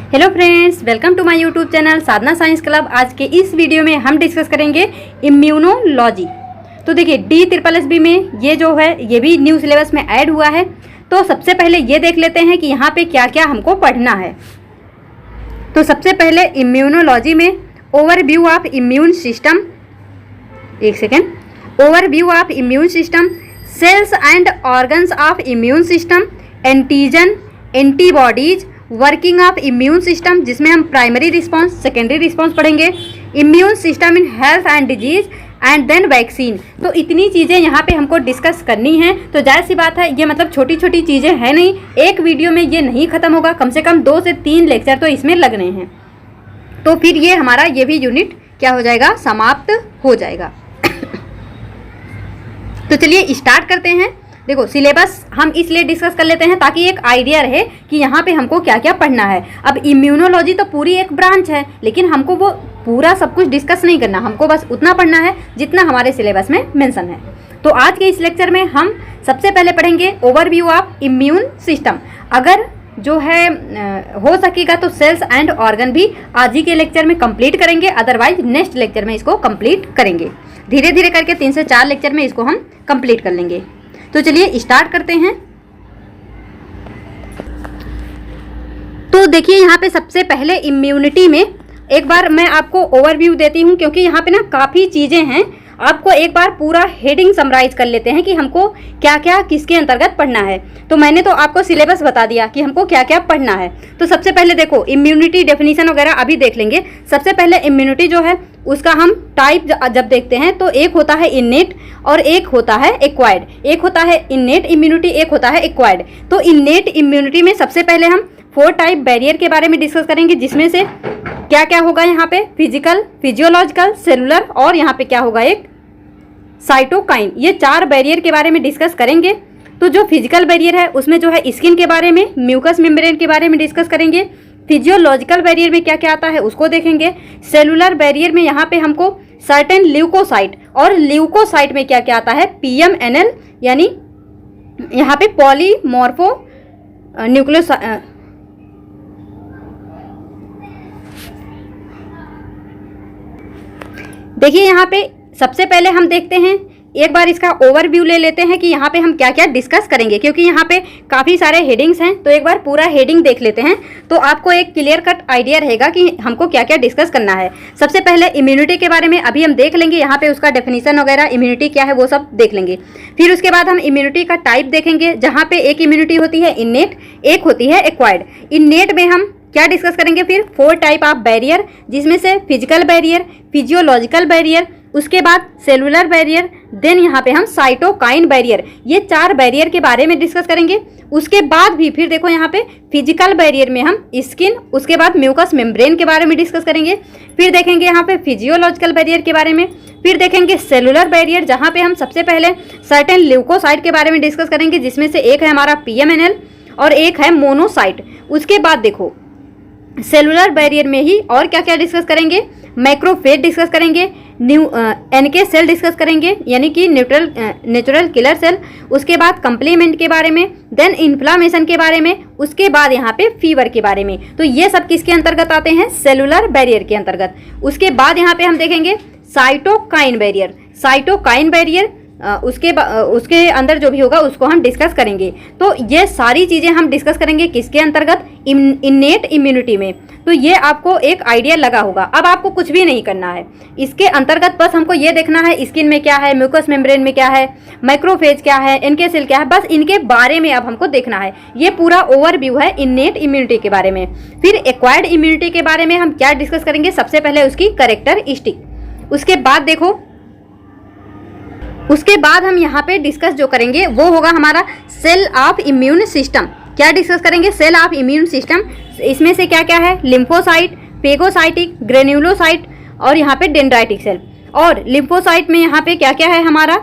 Hello friends, welcome to my YouTube channel Sadhna science club. आज के इस वीडियो में हम डिस्कस करेंगे इम्यूनोलॉजी। तो देखिए DSSB में ये जो है ये भी न्यू सिलेबस में ऐड हुआ है। तो सबसे पहले ये देख लेते हैं कि यहाँ पे क्या क्या हमको पढ़ना है। तो सबसे पहले इम्यूनोलॉजी में ओवरव्यू ऑफ इम्यून सिस्टम, एक second, overview of immune system, cells and organs of immune system, antigen, antibodies, working of immune system जिसमें हम प्राइमरी रिस्पांस, सेकेंडरी रिस्पांस पढ़ेंगे, immune system in health and disease and then vaccine. तो इतनी चीज़ें यहाँ पे हमको डिस्कस करनी है। तो जाहिर सी बात है ये मतलब छोटी छोटी चीज़ें हैं नहीं, एक वीडियो में ये नहीं ख़त्म होगा, कम से कम 2 से 3 लेक्चर तो इसमें लगने हैं। तो फिर ये हमारा ये भी यूनिट क्या हो जाएगा, समाप्त हो जाएगा। तो चलिए स्टार्ट करते हैं। देखो सिलेबस हम इसलिए डिस्कस कर लेते हैं ताकि एक आइडिया रहे कि यहाँ पे हमको क्या क्या पढ़ना है। अब इम्यूनोलॉजी तो पूरी एक ब्रांच है, लेकिन हमको वो पूरा सब कुछ डिस्कस नहीं करना, हमको बस उतना पढ़ना है जितना हमारे सिलेबस में मेंशन है। तो आज के इस लेक्चर में हम सबसे पहले पढ़ेंगे ओवरव्यू ऑफ इम्यून सिस्टम। अगर जो है हो सकेगा तो सेल्स एंड ऑर्गन भी आज ही के लेक्चर में कंप्लीट करेंगे, अदरवाइज नेक्स्ट लेक्चर में इसको कंप्लीट करेंगे। धीरे धीरे करके 3 से 4 लेक्चर में इसको हम कंप्लीट कर लेंगे। तो चलिए स्टार्ट करते हैं। तो देखिए यहाँ पे सबसे पहले इम्यूनिटी में एक बार मैं आपको ओवरव्यू देती हूँ, क्योंकि यहाँ पे ना काफ़ी चीज़ें हैं। आपको एक बार पूरा हेडिंग समराइज कर लेते हैं कि हमको क्या क्या किसके अंतर्गत पढ़ना है। तो मैंने तो आपको सिलेबस बता दिया कि हमको क्या क्या पढ़ना है। तो सबसे पहले देखो इम्यूनिटी डेफिनेशन वगैरह अभी देख लेंगे। सबसे पहले इम्यूनिटी जो है उसका हम टाइप जब देखते हैं तो एक होता है इन्नेट और एक होता है एक्वायर्ड। एक होता है इन्नेट इम्यूनिटी, एक होता है एक्वायर्ड। तो इन्नेट इम्यूनिटी में सबसे पहले हम 4 टाइप बैरियर के बारे में डिस्कस करेंगे, जिसमें से क्या क्या होगा यहाँ पे, फिजिकल, फिजियोलॉजिकल, सेलुलर और यहाँ पे क्या होगा एक साइटोकाइन। ये 4 बैरियर के बारे में डिस्कस करेंगे। तो जो फिजिकल बैरियर है उसमें जो है स्किन के बारे में, म्यूकस मेम्ब्रेन के बारे में डिस्कस करेंगे। फिजियोलॉजिकल बैरियर में क्या क्या आता है उसको देखेंगे। सेलुलर बैरियर में यहाँ पे हमको सर्टेन ल्यूकोसाइट, और ल्यूकोसाइट में क्या क्या आता है, PMNL यानी यहाँ पे पॉलीमॉर्फो न्यूक्लियोस। देखिए यहाँ पे सबसे पहले हम देखते हैं, एक बार इसका ओवरव्यू ले लेते हैं कि यहाँ पे हम क्या क्या डिस्कस करेंगे, क्योंकि यहाँ पे काफ़ी सारे हेडिंग्स हैं। तो एक बार पूरा हेडिंग देख लेते हैं तो आपको एक क्लियर कट आइडिया रहेगा कि हमको क्या क्या डिस्कस करना है। सबसे पहले इम्यूनिटी के बारे में अभी हम देख लेंगे, यहाँ पे उसका डेफिनेशन वगैरह, इम्यूनिटी क्या है वो सब देख लेंगे। फिर उसके बाद हम इम्यूनिटी का टाइप देखेंगे, जहाँ पे एक इम्यूनिटी होती है इन्नेट, एक होती है एक्वायर्ड। इन्नेट में हम क्या डिस्कस करेंगे, फिर 4 टाइप ऑफ बैरियर, जिसमें से फिजिकल बैरियर, फिजियोलॉजिकल बैरियर, उसके बाद सेलुलर बैरियर, देन यहाँ पे हम साइटोकाइन बैरियर, ये 4 बैरियर के बारे में डिस्कस करेंगे। उसके बाद भी फिर देखो यहाँ पे फिजिकल बैरियर में हम स्किन, उसके बाद म्यूकस मेम्ब्रेन के बारे में डिस्कस करेंगे। फिर देखेंगे यहाँ पे फिजियोलॉजिकल बैरियर के बारे में। फिर देखेंगे सेलुलर बैरियर, जहाँ पे हम सबसे पहले सर्टेन ल्यूकोसाइट के बारे में डिस्कस करेंगे, जिसमें से एक है हमारा PMNL और एक है मोनोसाइट। उसके बाद देखो सेलुलर बैरियर में ही और क्या क्या डिस्कस करेंगे, मैक्रोफेज डिस्कस करेंगे, NK सेल डिस्कस करेंगे यानी कि नेचुरल किलर सेल। उसके बाद कंप्लीमेंट के बारे में, देन इन्फ्लामेशन के बारे में, उसके बाद यहाँ पे फीवर के बारे में। तो ये सब किसके अंतर्गत आते हैं, सेलुलर बैरियर के अंतर्गत। उसके बाद यहाँ पे हम देखेंगे साइटोकाइन बैरियर। साइटोकाइन बैरियर उसके अंदर जो भी होगा उसको हम डिस्कस करेंगे। तो ये सारी चीज़ें हम डिस्कस करेंगे किसके अंतर्गत, इन्नेट इम्यूनिटी में। तो ये आपको एक आइडिया लगा होगा। अब आपको कुछ भी नहीं करना है इसके अंतर्गत, बस हमको ये देखना है स्किन में क्या है, म्यूकस मेम्ब्रेन में क्या है, माइक्रोफेज क्या है, NK सेल क्या है, बस इनके बारे में अब हमको देखना है। ये पूरा ओवरव्यू है इन्नेट इम्यूनिटी के बारे में। फिर एक्वायर्ड इम्यूनिटी के बारे में हम क्या डिस्कस करेंगे, सबसे पहले उसकी कैरेक्टरिस्टिक। उसके बाद देखो, उसके बाद हम यहाँ पे डिस्कस जो करेंगे वो होगा हमारा सेल ऑफ इम्यून सिस्टम। क्या डिस्कस करेंगे, सेल ऑफ इम्यून सिस्टम। इसमें से क्या क्या है, लिम्फोसाइट, फेगोसाइटिक, ग्रेन्युलोसाइट और यहाँ पे डेंड्राइटिक सेल। और लिम्फोसाइट में यहाँ पे क्या क्या है हमारा,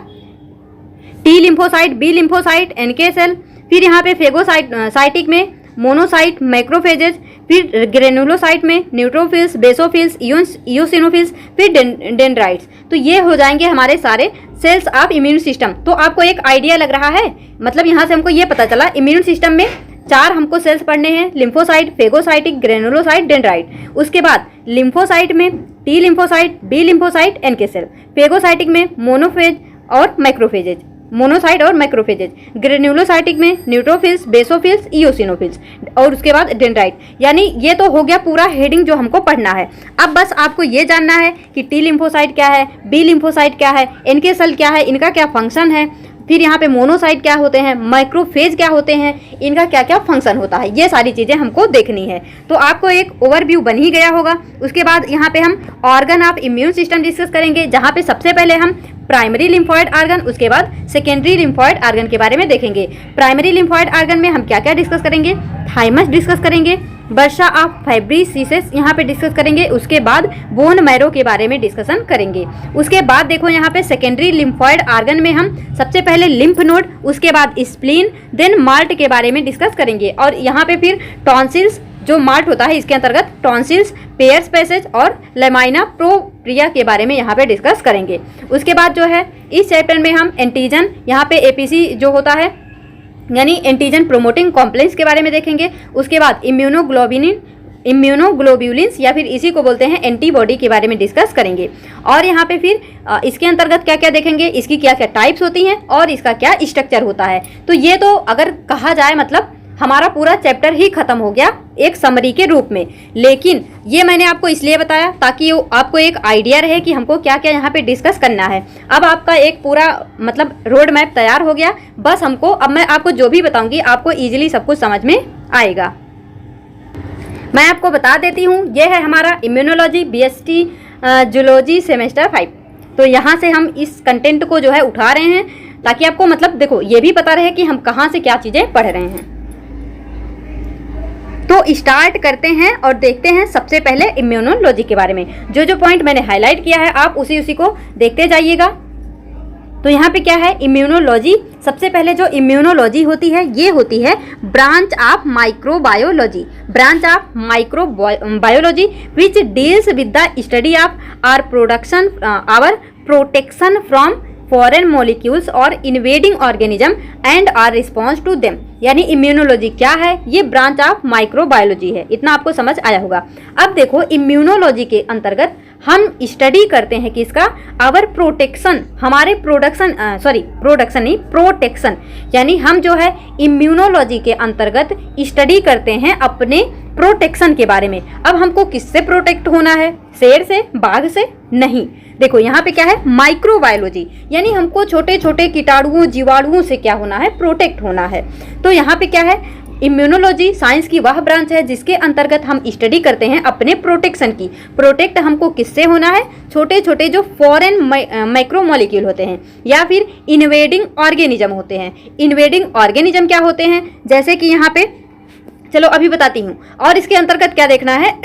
T lymphocyte, B lymphocyte, NK cell. फिर यहाँ पे फेगोसाइटिक में मोनोसाइट, मैक्रोफेजेज। फिर ग्रेनुलोसाइट में न्यूट्रोफिल्स, बेसोफिल्स, इयोसिनोफिल्स, फिर डेंड्राइट्स। तो ये हो जाएंगे हमारे सारे सेल्स ऑफ इम्यून सिस्टम। तो आपको एक आइडिया लग रहा है, मतलब यहाँ से हमको ये पता चला इम्यून सिस्टम में 4 हमको सेल्स पढ़ने हैं, लिम्फोसाइट, फेगोसाइटिक, ग्रेनुलोसाइट, डेंड्राइट। उसके बाद लिम्फोसाइट में T lymphocyte, B lymphocyte, NK cell. Phagocytic में मोनोफेज और मैक्रोफेजेज, मोनोसाइट और मैक्रोफेजेज। ग्रेनुलोसाइटिक में न्यूट्रोफिल्स, बेसोफिल्स, इओसिनोफिल्स और उसके बाद डेंड्राइट। यानी ये तो हो गया पूरा हेडिंग जो हमको पढ़ना है। अब बस आपको ये जानना है कि टी लिम्फोसाइट क्या है, बी लिम्फोसाइट क्या है, एनके सेल क्या है, इनका क्या फंक्शन है, फिर यहाँ पे मोनोसाइट क्या होते हैं, माइक्रोफेज क्या होते हैं, इनका क्या क्या फंक्शन होता है, ये सारी चीज़ें हमको देखनी है। तो आपको एक ओवरव्यू बन ही गया होगा। उसके बाद यहाँ पे हम organ of immune system discuss करेंगे, जहाँ पे सबसे पहले हम प्राइमरी लिम्फॉइड ऑर्गन, उसके बाद सेकेंडरी लिम्फॉइड ऑर्गन के बारे में देखेंगे। प्राइमरी लिम्फॉइड ऑर्गन में हम क्या क्या डिस्कस करेंगे, थाइमस डिस्कस करेंगे, बर्सा ऑफ फाइब्रिसिस यहाँ पे डिस्कस करेंगे। उसके बाद बोन मैरो के बारे में डिस्कशन करेंगे। उसके बाद देखो यहाँ पे सेकेंडरी लिम्फॉइड ऑर्गन में हम सबसे पहले लिम्फ नोड, उसके बाद स्प्लीन, देन माल्ट के बारे में डिस्कस करेंगे। और यहाँ पे फिर टॉन्सिल्स, जो माल्ट होता है इसके अंतर्गत टॉन्सिल्स, पेयर्स पैसेज और लेमाइना प्रोप्रिया के बारे में यहाँ पे डिस्कस करेंगे। उसके बाद जो है इस चैप्टर में हम एंटीजन, यहाँ पे एपीसी जो होता है यानी एंटीजन प्रोमोटिंग कॉम्प्लेक्स के बारे में देखेंगे। उसके बाद इम्यूनोग्लोब्यूलिन्स या फिर इसी को बोलते हैं एंटीबॉडी के बारे में डिस्कस करेंगे। और यहाँ पे फिर इसके अंतर्गत क्या क्या देखेंगे, इसकी क्या क्या टाइप्स होती हैं और इसका क्या स्ट्रक्चर होता है। तो ये तो अगर कहा जाए मतलब हमारा पूरा चैप्टर ही खत्म हो गया एक समरी के रूप में। लेकिन ये मैंने आपको इसलिए बताया ताकि आपको एक आइडिया रहे कि हमको क्या क्या यहाँ पे डिस्कस करना है। अब आपका एक पूरा मतलब रोड मैप तैयार हो गया। बस हमको अब मैं आपको जो भी बताऊंगी आपको इजीली सब कुछ समझ में आएगा। मैं आपको बता देती हूँ, ये है हमारा इम्यूनोलॉजी बीएसटी जूलॉजी सेमेस्टर 5। तो यहाँ से हम इस कंटेंट को जो है उठा रहे हैं ताकि आपको मतलब देखो ये भी पता रहे कि हम कहाँ से क्या चीज़ें पढ़ रहे हैं। तो स्टार्ट करते हैं और देखते हैं सबसे पहले इम्यूनोलॉजी के बारे में। जो जो पॉइंट मैंने हाईलाइट किया है आप उसी को देखते जाइएगा। तो यहाँ पे क्या है इम्यूनोलॉजी। सबसे पहले जो इम्यूनोलॉजी होती है ये होती है branch of microbiology, branch of microbiology which deals with the study of our protection from foreign molecules और invading organism and our response to them. यानी इम्यूनोलॉजी क्या है, ये ब्रांच ऑफ माइक्रोबायोलॉजी है। इतना आपको समझ आया होगा। अब देखो इम्यूनोलॉजी के अंतर्गत हम स्टडी करते हैं किसका, आवर प्रोटेक्शन, हमारे प्रोटेक्शन यानी हम जो है इम्यूनोलॉजी के अंतर्गत स्टडी करते हैं अपने प्रोटेक्शन के बारे में। अब हमको किससे प्रोटेक्ट होना है, शेर से, बाघ से नहीं। देखो यहाँ पे क्या है माइक्रोबायोलॉजी, यानी हमको छोटे छोटे कीटाणुओं जीवाणुओं से क्या होना है, प्रोटेक्ट होना है। तो यहाँ पे क्या है इम्यूनोलॉजी साइंस की वह ब्रांच है जिसके अंतर्गत हम स्टडी करते हैं अपने प्रोटेक्शन की। प्रोटेक्ट हमको किससे होना है, छोटे छोटे जो फॉरेन माइक्रोमोलिक्यूल होते हैं या फिर इन्वेडिंग ऑर्गेनिज्म होते हैं। इन्वेडिंग ऑर्गेनिज्म क्या होते हैं, जैसे कि यहाँ पे चलो अभी बताती हूँ। और इसके अंतर्गत क्या देखना है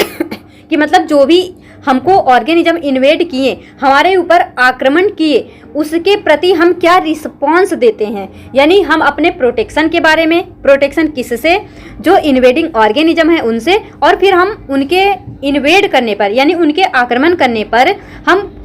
कि मतलब जो भी हमको ऑर्गेनिज्म इन्वेड किए, हमारे ऊपर आक्रमण किए, उसके प्रति हम क्या रिस्पॉन्स देते हैं। यानी हम अपने प्रोटेक्शन के बारे में, प्रोटेक्शन किससे, जो इन्वेडिंग ऑर्गेनिज्म है उनसे, और फिर हम उनके इन्वेड करने पर यानी उनके आक्रमण करने पर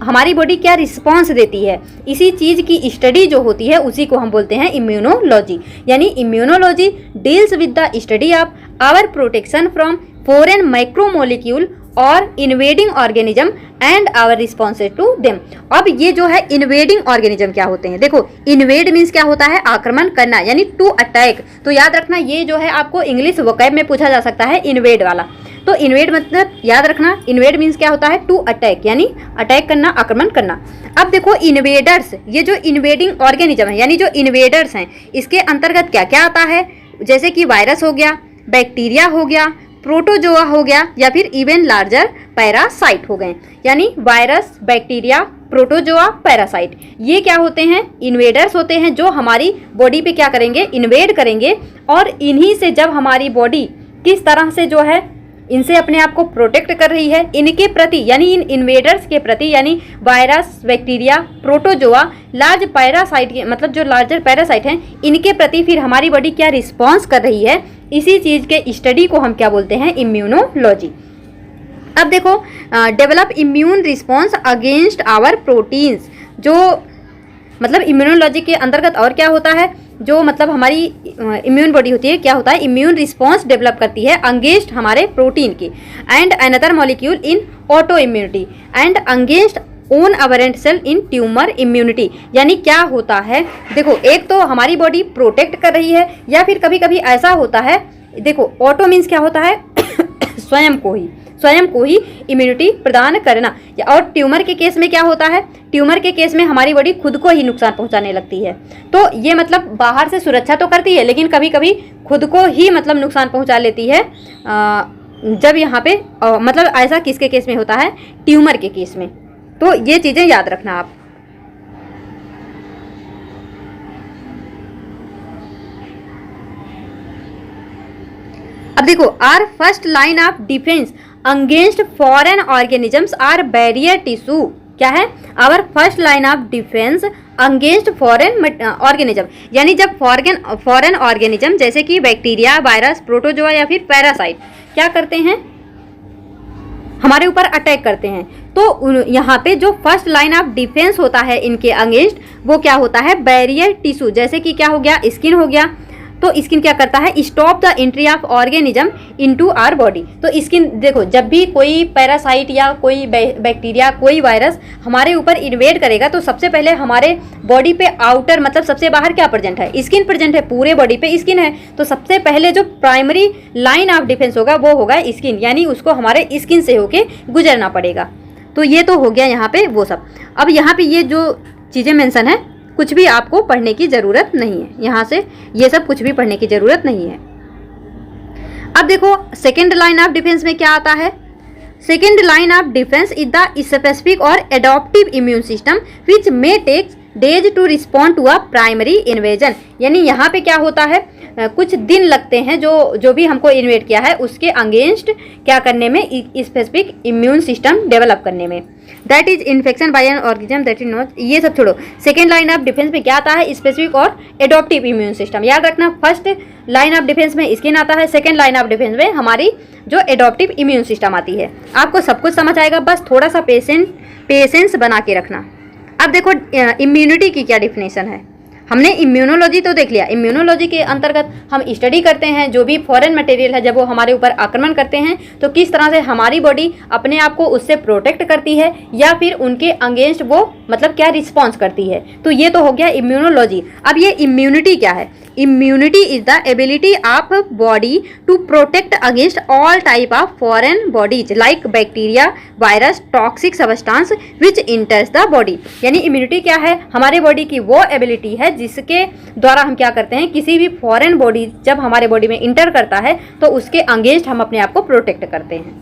हमारी बॉडी क्या रिस्पॉन्स देती है, इसी चीज़ की स्टडी जो होती है उसी को हम बोलते हैं इम्यूनोलॉजी। यानी immunology deals with the study of our protection from foreign micromolecule और invading organism and our response to them. अब ये जो है इन्वेडिंग ऑर्गेनिज्म क्या होते हैं, देखो इन्वेड मीन्स क्या होता है, आक्रमण करना यानी टू अटैक। तो याद रखना ये जो है आपको इंग्लिश वोकैब में पूछा जा सकता है इन्वेड वाला। तो इन्वेड मतलब याद रखना इन्वेड मीन्स क्या होता है, टू अटैक यानी अटैक करना, आक्रमण करना। अब देखो इन्वेडर्स, ये जो इन्वेडिंग ऑर्गेनिज्म है यानी जो इन्वेडर्स हैं, इसके अंतर्गत क्या क्या आता है, जैसे कि वायरस हो गया, बैक्टीरिया हो गया, प्रोटोजोआ हो गया या फिर इवन लार्जर पैरासाइट हो गए। यानी वायरस, बैक्टीरिया, प्रोटोजोआ, पैरासाइट, ये क्या होते हैं, इन्वेडर्स होते हैं जो हमारी बॉडी पे क्या करेंगे, इन्वेड करेंगे। और इन्हीं से जब हमारी बॉडी किस तरह से जो है इनसे अपने आप को प्रोटेक्ट कर रही है, इनके प्रति यानी इन इन्वेडर्स के प्रति यानी virus, bacteria, protozoa, large parasite के मतलब जो लार्जर पैरासाइट हैं, इनके प्रति फिर हमारी बॉडी क्या रिस्पॉन्स कर रही है, इसी चीज़ के स्टडी को हम क्या बोलते हैं, इम्यूनोलॉजी। अब देखो develop immune response against our proteins, जो मतलब इम्यूनोलॉजी के अंतर्गत और क्या होता है, जो मतलब हमारी इम्यून बॉडी होती है क्या होता है, इम्यून रिस्पॉन्स डेवलप करती है अगेंस्ट हमारे प्रोटीन की। And another molecule in auto immunity and against own aberrant cell in tumour immunity. यानी क्या होता है, देखो एक तो हमारी बॉडी प्रोटेक्ट कर रही है, या फिर कभी कभी ऐसा होता है, देखो ऑटो मीन्स क्या होता है स्वयं को ही इम्यूनिटी प्रदान करना। और ट्यूमर के केस में क्या होता है, ट्यूमर के केस में हमारी बॉडी खुद को ही नुकसान पहुंचाने लगती है। तो ये मतलब बाहर से सुरक्षा तो करती है, लेकिन कभी कभी खुद को ही मतलब नुकसान पहुंचा लेती है। जब यहाँ पे मतलब ऐसा किसके केस में होता है, ट्यूमर के केस में। तो ये चीज़ें याद रखना आप। अब देखो, our first line of defence against foreign organisms are barrier tissue. क्या है, our first line of defence against foreign organism. यानी जब फॉरेन ऑर्गेनिज्म जैसे कि बैक्टीरिया, वायरस, प्रोटोजोआ या फिर पैरासाइट क्या करते हैं, हमारे ऊपर अटैक करते हैं, तो यहाँ पे जो फर्स्ट लाइन ऑफ डिफेंस होता है इनके अगेंस्ट, वो क्या होता है, बैरियर टिश्यू। जैसे कि क्या हो गया, स्किन हो गया। तो स्किन क्या करता है, stop the entry of organism into our body. तो स्किन देखो, जब भी कोई पैरासाइट या कोई बैक्टीरिया, कोई वायरस हमारे ऊपर इन्वेड करेगा, तो सबसे पहले हमारे बॉडी पे आउटर मतलब सबसे बाहर क्या प्रेजेंट है, स्किन प्रेजेंट है, पूरे बॉडी पे स्किन है। तो सबसे पहले जो प्राइमरी लाइन ऑफ डिफेंस होगा वो होगा स्किन, यानी उसको हमारे स्किन से होके गुजरना पड़ेगा। तो ये तो हो गया यहाँ पे वो सब। अब यहाँ पे ये जो चीज़ें मेंशन है, कुछ भी आपको पढ़ने की ज़रूरत नहीं है, यहाँ से ये सब कुछ भी पढ़ने की ज़रूरत नहीं है। अब देखो सेकेंड लाइन ऑफ डिफेंस में क्या आता है, second line of defence is the specific और adaptive immune system which may takes days to respond to a primary invasion. यानी यहाँ पे क्या होता है, कुछ दिन लगते हैं जो भी हमको इन्वेट किया है उसके अगेंस्ट क्या करने में, स्पेसिफिक इम्यून सिस्टम डेवलप करने में। That is infection by an organism that is not, ये सब छोड़ो। सेकेंड लाइन ऑफ डिफेंस में क्या आता है, स्पेसिफिक और एडॉप्टिव इम्यून सिस्टम। याद रखना, फर्स्ट लाइन ऑफ डिफेंस में स्किन आता है, सेकेंड लाइन ऑफ डिफेंस में हमारी जो एडॉप्टिव इम्यून सिस्टम आती है। आपको सब कुछ समझ आएगा, बस थोड़ा सा पेशेंस बना के रखना। अब देखो इम्यूनिटी की क्या डिफिनेशन है। हमने इम्यूनोलॉजी तो देख लिया, इम्यूनोलॉजी के अंतर्गत हम स्टडी करते हैं जो भी फॉरेन मटेरियल है, जब वो हमारे ऊपर आक्रमण करते हैं तो किस तरह से हमारी बॉडी अपने आप को उससे प्रोटेक्ट करती है, या फिर उनके अगेंस्ट वो मतलब क्या रिस्पॉन्स करती है। तो ये तो हो गया इम्यूनोलॉजी। अब ये इम्यूनिटी क्या है, immunity is the ability of body to protect against all type of foreign bodies like bacteria, virus, toxic substance which enters the body. यानी इम्यूनिटी क्या है, हमारे बॉडी की वो एबिलिटी है जिसके द्वारा हम क्या करते हैं, किसी भी फॉरेन बॉडी जब हमारे बॉडी में इंटर करता है तो उसके अगेंस्ट हम अपने आप को प्रोटेक्ट करते हैं।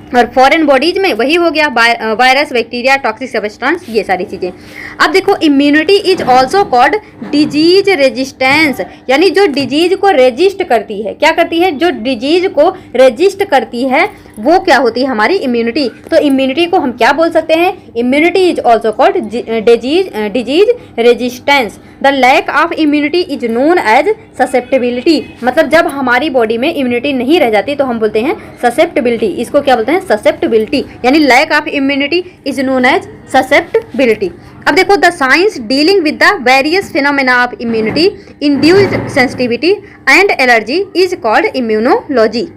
और फॉरेन बॉडीज में वही हो गया वायरस, बैक्टीरिया, टॉक्सिक सब्सटेंस, ये सारी चीज़ें। अब देखो immunity is also called disease resistance. यानी जो डिजीज को रेजिस्ट करती है, क्या करती है, जो डिजीज को रेजिस्ट करती है वो क्या होती है, हमारी इम्यूनिटी। तो इम्यूनिटी को हम क्या बोल सकते हैं, immunity is also called disease resistance. The lack of immunity is known as susceptibility. मतलब जब हमारी बॉडी में इम्यूनिटी नहीं रह जाती तो हम बोलते हैं ससेप्टेबिलिटी। इसको क्या बोलते हैं, ससेप्टेबिलिटी। यानी lack of immunity is known as susceptibility. अब देखो the science dealing with the various phenomena of immunity induced sensitivity and allergy is called immunology.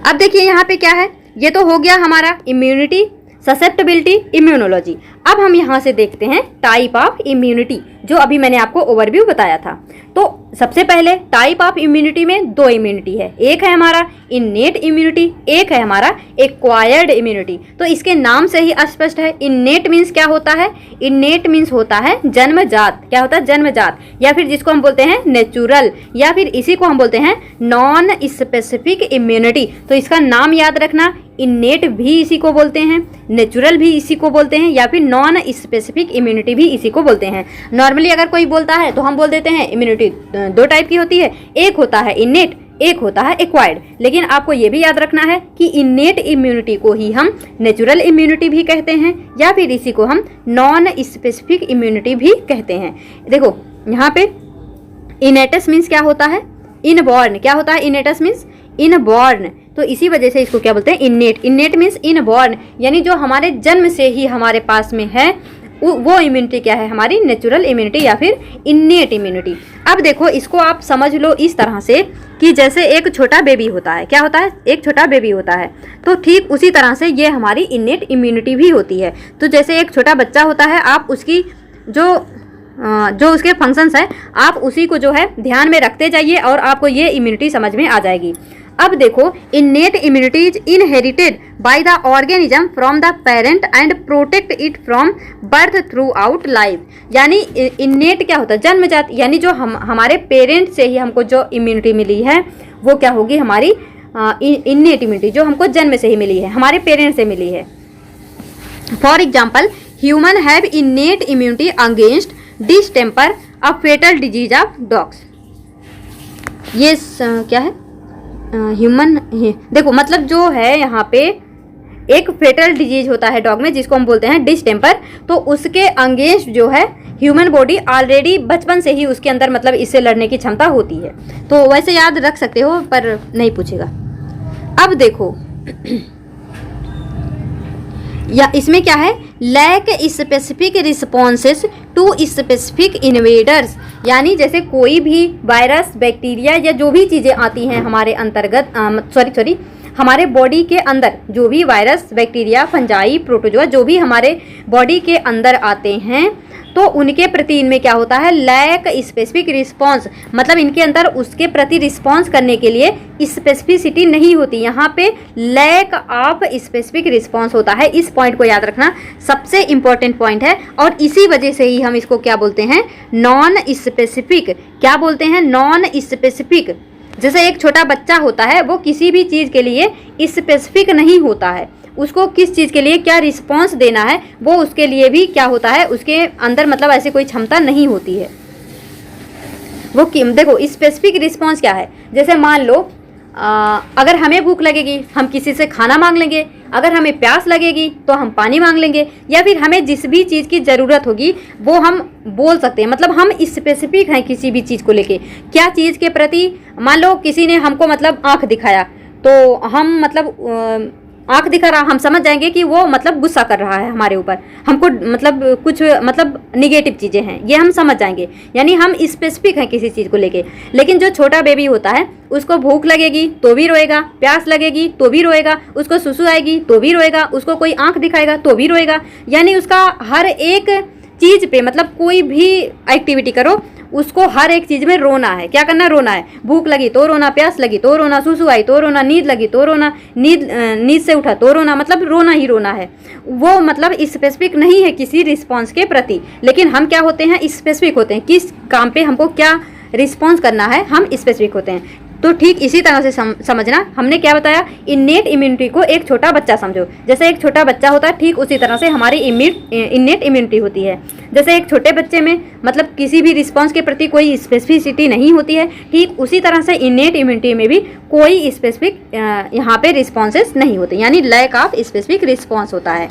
अब देखिए यहाँ पे क्या है, ये तो हो गया हमारा इम्यूनिटी, ससेप्टेबिलिटी, इम्यूनोलॉजी। अब हम यहाँ से देखते हैं टाइप ऑफ इम्यूनिटी, जो अभी मैंने आपको ओवरव्यू बताया था। तो सबसे पहले टाइप ऑफ इम्यूनिटी में दो इम्यूनिटी है, एक है हमारा इन्नेट इम्यूनिटी, एक है हमारा एक्वायर्ड इम्यूनिटी। तो इसके नाम से ही स्पष्ट है, इन्नेट मीन्स क्या होता है, इन्नेट मीन्स होता है जन्मजात। क्या होता है, जन्मजात, या फिर जिसको हम बोलते हैं नेचुरल, या फिर इसी को हम बोलते हैं नॉन स्पेसिफिक इम्यूनिटी। तो इसका नाम याद रखना, इन्नेट भी इसी को बोलते हैं, नेचुरल भी इसी को बोलते हैं, या फिर नॉन स्पेसिफिक इम्यूनिटी भी इसी को बोलते हैं। नॉर्मली अगर कोई बोलता है तो हम बोल देते हैं इम्यूनिटी दो टाइप की होती है, एक होता है इन्नेट, एक होता है एक्वायर्ड। लेकिन आपको ये भी याद रखना है कि इन्नेट इम्यूनिटी को ही हम नेचुरल इम्यूनिटी भी कहते हैं, या फिर इसी को हम नॉन स्पेसिफिक इम्यूनिटी भी कहते हैं। देखो यहाँ पे इनेटस मीन्स क्या होता है, इनबॉर्न। क्या होता है इनेटस मीन्स इनबॉर्न। तो इसी वजह से इसको क्या बोलते हैं, इन्नेट। इन्नेट मीन्स इनबॉर्न, यानी जो हमारे जन्म से ही हमारे पास में है वो इम्यूनिटी क्या है, हमारी नेचुरल इम्यूनिटी या फिर इन्नेट इम्यूनिटी। अब देखो इसको आप समझ लो इस तरह से कि जैसे एक छोटा बेबी होता है, क्या होता है, एक छोटा बेबी होता है, तो ठीक उसी तरह से ये हमारी इन्नेट इम्यूनिटी भी होती है। तो जैसे एक छोटा बच्चा होता है, आप उसकी जो उसके फंक्शंस है आप उसी को जो है ध्यान में रखते जाइए और आपको ये इम्यूनिटी समझ में आ जाएगी। अब देखो, innate immunity is inherited by the organism from the parent and protect it from birth through out life. यानी इन्नेट क्या होता है, जन्मजात, यानी जो हमारे पेरेंट से ही हमको जो इम्यूनिटी मिली है वो क्या होगी, हमारी इन्नेट इम्यूनिटी जो हमको जन्म से ही मिली है, हमारे पेरेंट से मिली है। For example, human have innate immunity against distemper, a fatal disease of dogs. ये क्या है, ह्यूमन, देखो मतलब जो है यहाँ पे एक फेटल डिजीज होता है डॉग में जिसको हम बोलते हैं डिस्टेम्पर, तो उसके अगेंस्ट जो है ह्यूमन बॉडी ऑलरेडी बचपन से ही उसके अंदर मतलब इससे लड़ने की क्षमता होती है। तो वैसे याद रख सकते हो पर नहीं पूछेगा। अब देखो या इसमें क्या है, lack specific responses to specific invaders. यानी जैसे कोई भी वायरस, बैक्टीरिया या जो भी चीज़ें आती हैं हमारे अंतर्गत हमारे बॉडी के अंदर, जो भी वायरस, बैक्टीरिया, फंजाई, प्रोटोजोआ जो भी हमारे बॉडी के अंदर आते हैं, तो उनके प्रति इनमें क्या होता है, लैक स्पेसिफिक रिस्पॉन्स, मतलब इनके अंदर उसके प्रति रिस्पॉन्स करने के लिए स्पेसिफिसिटी नहीं होती। यहाँ पे लैक ऑफ स्पेसिफिक रिस्पॉन्स होता है। इस पॉइंट को याद रखना सबसे इंपॉर्टेंट पॉइंट है और इसी वजह से ही हम इसको क्या बोलते हैं, नॉन स्पेसिफिक। क्या बोलते हैं, नॉन स्पेसिफिक। जैसे एक छोटा बच्चा होता है वो किसी भी चीज़ के लिए स्पेसिफिक नहीं होता है, उसको किस चीज़ के लिए क्या रिस्पॉन्स देना है वो उसके लिए भी क्या होता है, उसके अंदर मतलब ऐसी कोई क्षमता नहीं होती है। वो देखो स्पेसिफिक रिस्पॉन्स क्या है, जैसे मान लो अगर हमें भूख लगेगी हम किसी से खाना मांग लेंगे, अगर हमें प्यास लगेगी तो हम पानी मांग लेंगे, या फिर हमें जिस भी चीज़ की ज़रूरत होगी वो हम बोल सकते हैं। मतलब हम स्पेसिफिक हैं किसी भी चीज़ को लेके। क्या चीज़ के प्रति, मान लो किसी ने हमको मतलब आँख दिखाया तो हम मतलब आँख दिखा रहा, हम समझ जाएंगे कि वो मतलब गुस्सा कर रहा है हमारे ऊपर, हमको मतलब कुछ मतलब निगेटिव चीज़ें हैं, ये हम समझ जाएंगे। यानी हम स्पेसिफिक हैं किसी चीज़ को लेके। लेकिन जो छोटा बेबी होता है उसको भूख लगेगी तो भी रोएगा, प्यास लगेगी तो भी रोएगा, उसको सुसु आएगी तो भी रोएगा, उसको कोई आँख दिखाएगा तो भी रोएगा। यानी उसका हर एक चीज़ पे मतलब कोई भी एक्टिविटी करो उसको हर एक चीज़ में रोना है। क्या करना, रोना है। भूख लगी तो रोना, प्यास लगी तो रोना, सुसु आई तो रोना, नींद लगी तो रोना, नींद से उठा तो रोना, मतलब रोना ही रोना है। वो मतलब स्पेसिफिक नहीं है किसी रिस्पॉन्स के प्रति। लेकिन हम क्या होते हैं, स्पेसिफिक होते हैं। किस काम पे हमको क्या रिस्पॉन्स करना है हम स्पेसिफिक होते हैं। तो ठीक इसी तरह से समझना, हमने क्या बताया, इन्नेट इम्यूनिटी को एक छोटा बच्चा समझो। जैसे एक छोटा बच्चा होता है ठीक उसी तरह से हमारी इन्नेट इम्यूनिटी होती है। जैसे एक छोटे बच्चे में मतलब किसी भी रिस्पॉन्स के प्रति कोई स्पेसिफिसिटी नहीं होती है, ठीक उसी तरह से इन्नेट इम्यूनिटी में भी कोई स्पेसिफिक यहाँ पे रिस्पॉन्सेस नहीं होते, यानी लैक ऑफ स्पेसिफिक रिस्पॉन्स होता है।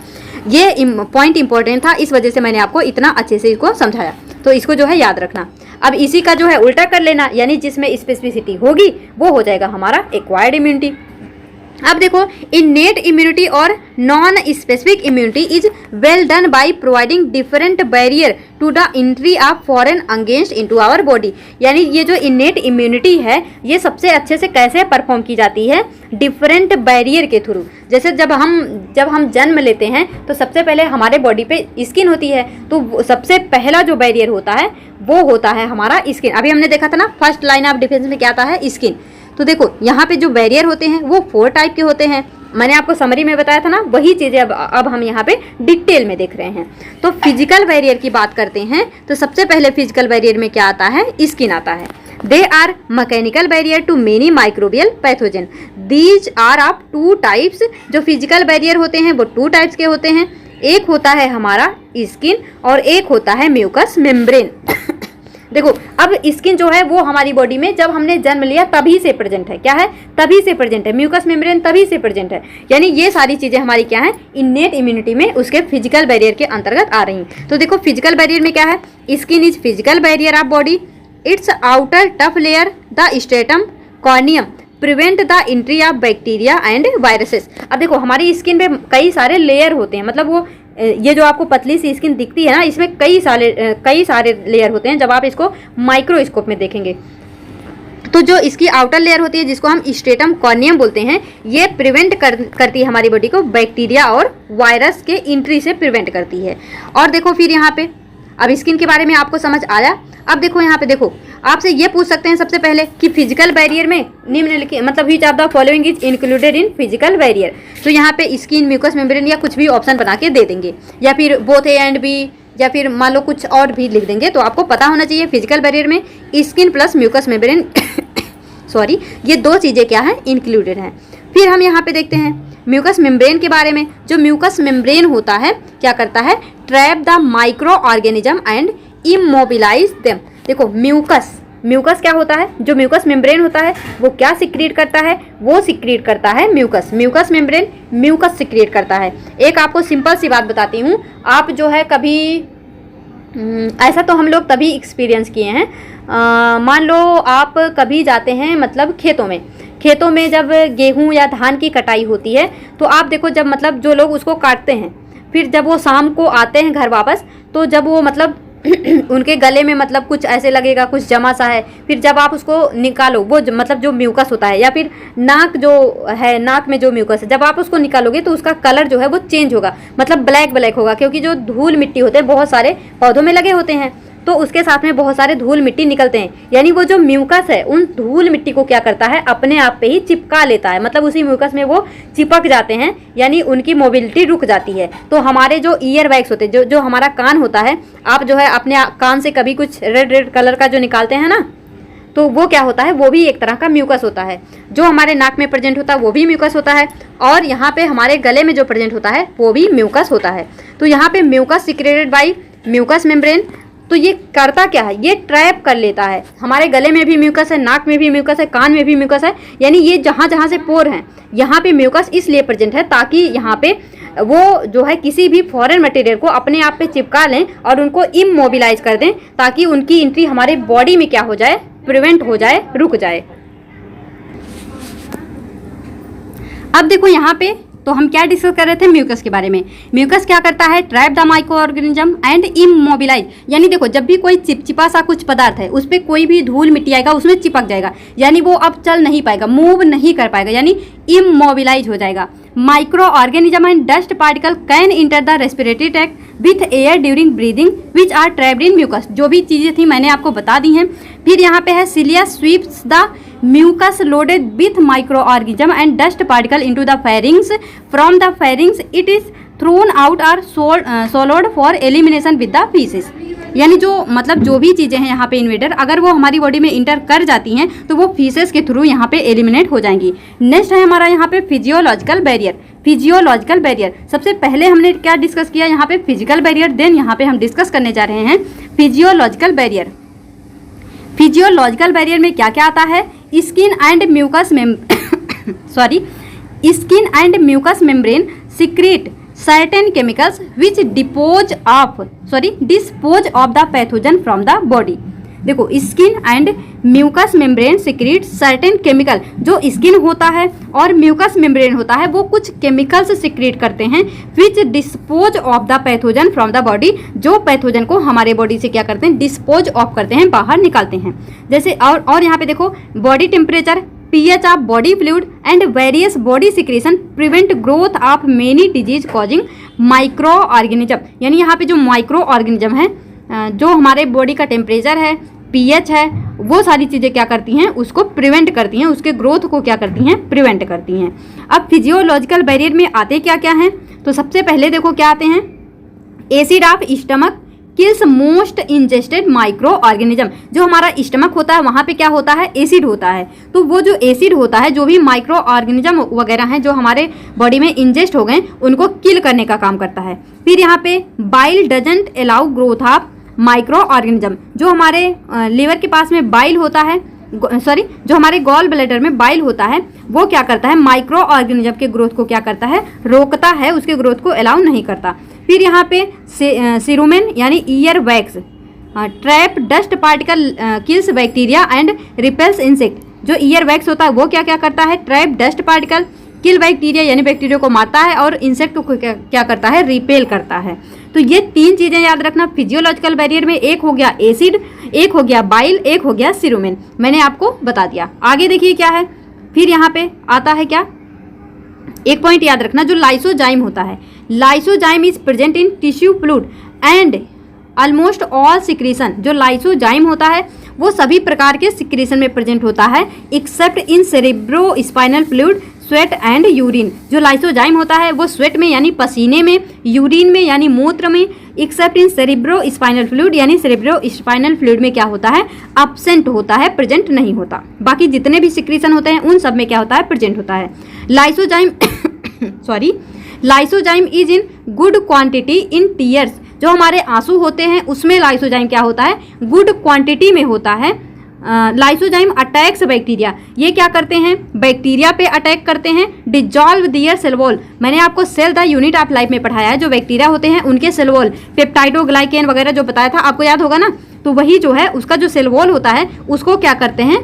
ये पॉइंट इंपॉर्टेंट था, इस वजह से मैंने आपको इतना अच्छे से इसको समझाया। तो इसको जो है याद रखना। अब इसी का जो है उल्टा कर लेना, यानी जिसमें स्पेसिफिसिटी होगी वो हो जाएगा हमारा एक्वायर्ड इम्यूनिटी। अब देखो, इन्नेट इम्यूनिटी और non specific immunity is well done by providing different barrier to the entry of foreign against into our body. यानी ये जो इन्नेट इम्यूनिटी है ये सबसे अच्छे से कैसे परफॉर्म की जाती है, डिफरेंट बैरियर के थ्रू। जैसे जब हम जन्म लेते हैं तो सबसे पहले हमारे बॉडी पे स्किन होती है, तो सबसे पहला जो बैरियर होता है वो होता है हमारा स्किन। अभी हमने देखा था ना, फर्स्ट लाइन ऑफ डिफेंस में क्या आता है, स्किन। तो देखो यहाँ पे जो बैरियर होते हैं वो 4 टाइप के होते हैं। मैंने आपको समरी में बताया था ना, वही चीज़ें अब हम यहाँ पे डिटेल में देख रहे हैं। तो फिजिकल बैरियर की बात करते हैं तो सबसे पहले फिजिकल बैरियर में क्या आता है, स्किन आता है। They are mechanical barrier to many microbial pathogen. These are of 2 types. जो फिजिकल बैरियर होते हैं वो 2 टाइप्स के होते हैं। एक होता है हमारा स्किन और एक होता है म्यूकस मेम्ब्रेन। देखो अब स्किन जो है वो हमारी बॉडी में जब हमने जन्म लिया तभी से प्रेजेंट है। क्या है, तभी से प्रेजेंट है। म्यूकस मेम्ब्रेन तभी से प्रेजेंट है। यानी ये सारी चीज़ें हमारी क्या है, इन्नेट इम्यूनिटी में उसके फिजिकल बैरियर के अंतर्गत आ रही हैं। तो देखो फिजिकल बैरियर में क्या है, skin is physical barrier of body. It's outer tough layer the stratum corneum prevent the entry of bacteria and viruses. अब देखो हमारी स्किन पे कई सारे लेयर होते हैं, मतलब वो ये जो आपको पतली सी स्किन दिखती है ना, इसमें कई सारे लेयर होते हैं जब आप इसको माइक्रोस्कोप में देखेंगे। तो जो इसकी आउटर लेयर होती है जिसको हम स्ट्रेटम कॉर्नियम बोलते हैं, ये प्रिवेंट करती है हमारी बॉडी को बैक्टीरिया और वायरस के एंट्री से प्रिवेंट करती है। और देखो फिर यहाँ पे अब स्किन के बारे में आपको समझ आया। अब देखो यहाँ पे देखो, आपसे ये पूछ सकते हैं सबसे पहले कि फिजिकल बैरियर में निम्नलिखित मतलब which of the following is included in physical barrier. तो यहाँ पे स्किन, म्यूकस मेम्ब्रेन या कुछ भी ऑप्शन बना के दे देंगे, या फिर बोथ ए एंड बी, या फिर मान लो कुछ और भी लिख देंगे। तो आपको पता होना चाहिए फिजिकल बैरियर में skin plus mucus membrane sorry, ये दो चीज़ें क्या हैं, इंक्लूडेड हैं। फिर हम यहाँ पे देखते हैं म्यूकस मेम्ब्रेन के बारे में। जो म्यूकस मेम्ब्रेन होता है क्या करता है, trap the micro organism and immobilise them. देखो म्यूकस क्या होता है, जो म्यूकस मेम्ब्रेन होता है वो क्या सिक्रीट करता है, वो सिक्रीट करता है म्यूकस मेम्ब्रेन म्यूकस सिक्रीट करता है। एक आपको सिंपल सी बात बताती हूँ, आप जो है कभी ऐसा तो हम लोग तभी एक्सपीरियंस किए हैं, मान लो आप कभी जाते हैं मतलब खेतों में जब गेहूं या धान की कटाई होती है, तो आप देखो जब मतलब जो लोग उसको काटते हैं, फिर जब वो शाम को आते हैं घर वापस, तो जब वो मतलब उनके गले में मतलब कुछ ऐसे लगेगा, कुछ जमा सा है। फिर जब आप उसको निकालो, वो मतलब जो म्यूकस होता है, या फिर नाक जो है, नाक में जो म्यूकस है, जब आप उसको निकालोगे तो उसका कलर जो है वो चेंज होगा, मतलब ब्लैक होगा, क्योंकि जो धूल मिट्टी होते हैं बहुत सारे पौधों में लगे होते हैं, तो उसके साथ में बहुत सारे धूल मिट्टी निकलते हैं। यानी वो जो म्यूकस है उन धूल मिट्टी को क्या करता है, अपने आप पे ही चिपका लेता है, मतलब उसी म्यूकस में वो चिपक जाते हैं, यानी उनकी मोबिलिटी रुक जाती है। तो हमारे जो ईयर वैक्स होते हैं, जो हमारा कान होता है, आप जो है अपने कान से कभी कुछ रेड कलर का जो निकालते हैं ना, तो वो क्या होता है, वो भी एक तरह का म्यूकस होता है। जो हमारे नाक में प्रेजेंट होता है वो भी म्यूकस होता है, और यहाँ पे हमारे गले में जो प्रेजेंट होता है वो भी म्यूकस होता है। तो यहाँ पे mucus secreted by mucus membrane. तो ये करता क्या है, ये ट्रैप कर लेता है। हमारे गले में भी म्यूकस है, नाक में भी म्यूकस है, कान में भी म्यूकस है, यानी ये जहाँ जहाँ से पोर हैं यहाँ पे म्यूकस इसलिए प्रेजेंट है ताकि यहाँ पे वो जो है किसी भी फॉरेन मटेरियल को अपने आप पे चिपका लें और उनको इमोबिलाइज कर दें, ताकि उनकी एंट्री हमारे बॉडी में क्या हो जाए, प्रिवेंट हो जाए, रुक जाए। अब देखो यहाँ पे तो हम क्या डिस्कस कर रहे थे, म्यूकस के बारे में। म्यूकस क्या करता है, trap the micro organism and immobilise. यानी देखो जब भी कोई चिपचिपा सा कुछ पदार्थ है उस पर कोई भी धूल मिट्टी आएगा उसमें चिपक जाएगा, यानी वो अब चल नहीं पाएगा, मूव नहीं कर पाएगा, यानी इमोबिलाइज हो जाएगा। Micro organism and dust particle can enter the respiratory tract with air during breathing which are trapped in mucus. जो भी चीज़ें थी मैंने आपको बता दी हैं। फिर यहाँ पे है cilia sweeps the mucus loaded with microorganism and dust particle into the pharynx. From the pharynx it is thrown out or swallowed for elimination with the feces. यानी जो मतलब जो भी चीज़ें हैं यहाँ पे इन्वेडर, अगर वो हमारी बॉडी में इंटर कर जाती हैं तो वो फीसेस के थ्रू यहाँ पे एलिमिनेट हो जाएंगी। नेक्स्ट है हमारा यहाँ पे फिजियोलॉजिकल बैरियर। फिजियोलॉजिकल बैरियर सबसे पहले हमने क्या डिस्कस किया, यहाँ पे फिजिकल बैरियर, देन यहाँ पे हम डिस्कस करने जा रहे हैं फिजियोलॉजिकल बैरियर। फिजियोलॉजिकल बैरियर में क्या क्या आता है, skin and mucus membrane secrete certain chemicals which dispose of the pathogen from the body। देखो skin and mucus membrane secrete certain chemical, जो स्किन होता है और म्यूकस मेम्ब्रेन होता है वो कुछ केमिकल्स सिक्रीट करते हैं which dispose of the pathogen from the body, जो पैथोजन को हमारे बॉडी से क्या करते हैं, डिस्पोज ऑफ करते हैं, बाहर निकालते हैं। जैसे और यहाँ पे देखो body temperature, pH of body fluid and various body secretion prevent growth of many disease causing microorganism। यानी यहाँ पे जो माइक्रो ऑर्गेनिज्म है, जो हमारे बॉडी का टेम्परेचर है, pH है, वो सारी चीज़ें क्या करती हैं, उसको प्रिवेंट करती हैं, उसके ग्रोथ को क्या करती हैं, प्रिवेंट करती हैं। अब फिजियोलॉजिकल बैरियर में आते क्या क्या हैं, तो सबसे पहले देखो क्या आते हैं, acid of stomach kills most ingested micro organism. जो हमारा स्टमक होता है वहाँ पे क्या होता है, एसिड होता है, तो वो जो एसिड होता है, जो भी माइक्रो ऑर्गेनिज्म वगैरह हैं जो हमारे बॉडी में इंजेस्ट हो गए उनको किल करने का काम करता है। फिर यहाँ पे bile doesn't allow growth of micro organism. जो हमारे लीवर के पास में बाइल होता है, जो हमारे गॉल ब्लैडर में बाइल होता है, वो क्या करता है, माइक्रो ऑर्गेनिज्म के ग्रोथ को क्या करता है, रोकता है, उसके ग्रोथ को अलाउ नहीं करता। फिर यहाँ पे सीरुमेन यानी ear wax trap dust particle kills bacteria and repels insect. जो ईयर वैक्स होता है वो क्या क्या करता है, trap dust particle kill bacteria यानी बैक्टीरिया को मारता है, और इंसेक्ट को क्या करता है, रिपेल करता है। तो ये 3 चीजें याद रखना फिजियोलॉजिकल बैरियर में। एक हो गया एसिड, एक हो गया बाइल, एक हो गया सीरुमेन, मैंने आपको बता दिया। आगे देखिए क्या है, फिर यहाँ पे आता है क्या, एक पॉइंट याद रखना, जो लाइसोजाइम होता है, lysozyme is present in tissue fluid and almost all secretion. जो लाइसोजाइम होता है वो सभी प्रकार के सिक्रीशन में प्रेजेंट होता है accept in cerebro spinal fluid, sweat and urine. जो लाइसोजाइम होता है वो स्वेट में यानी पसीने में, यूरिन में यानी मूत्र में, एक्सेप्ट इन सेरेब्रो स्पाइनल फ्लूइड यानी सेरेब्रो स्पाइनल फ्लूइड में क्या होता है, एब्सेंट होता है, प्रेजेंट नहीं होता। बाकी जितने भी सिक्रीशन होते हैं उन सब में क्या होता है, प्रेजेंट होता है। Lysozyme sorry, lysozyme is in good quantity in tears. जो हमारे आंसू होते हैं उसमें लाइसोजाइम क्या होता है, गुड क्वांटिटी में होता है। लाइसोजाइम अटैक्स बैक्टीरिया, ये क्या करते हैं, बैक्टीरिया पे अटैक करते हैं। डिजॉल्व दियर सेल वॉल, मैंने आपको cell the unit of life में पढ़ाया है। जो बैक्टीरिया होते हैं उनके सेल वॉल, पेप्टाइडोग्लाइकेन वगैरह जो बताया था आपको, याद होगा ना। तो वही जो है उसका जो सेल वॉल होता है उसको क्या करते हैं,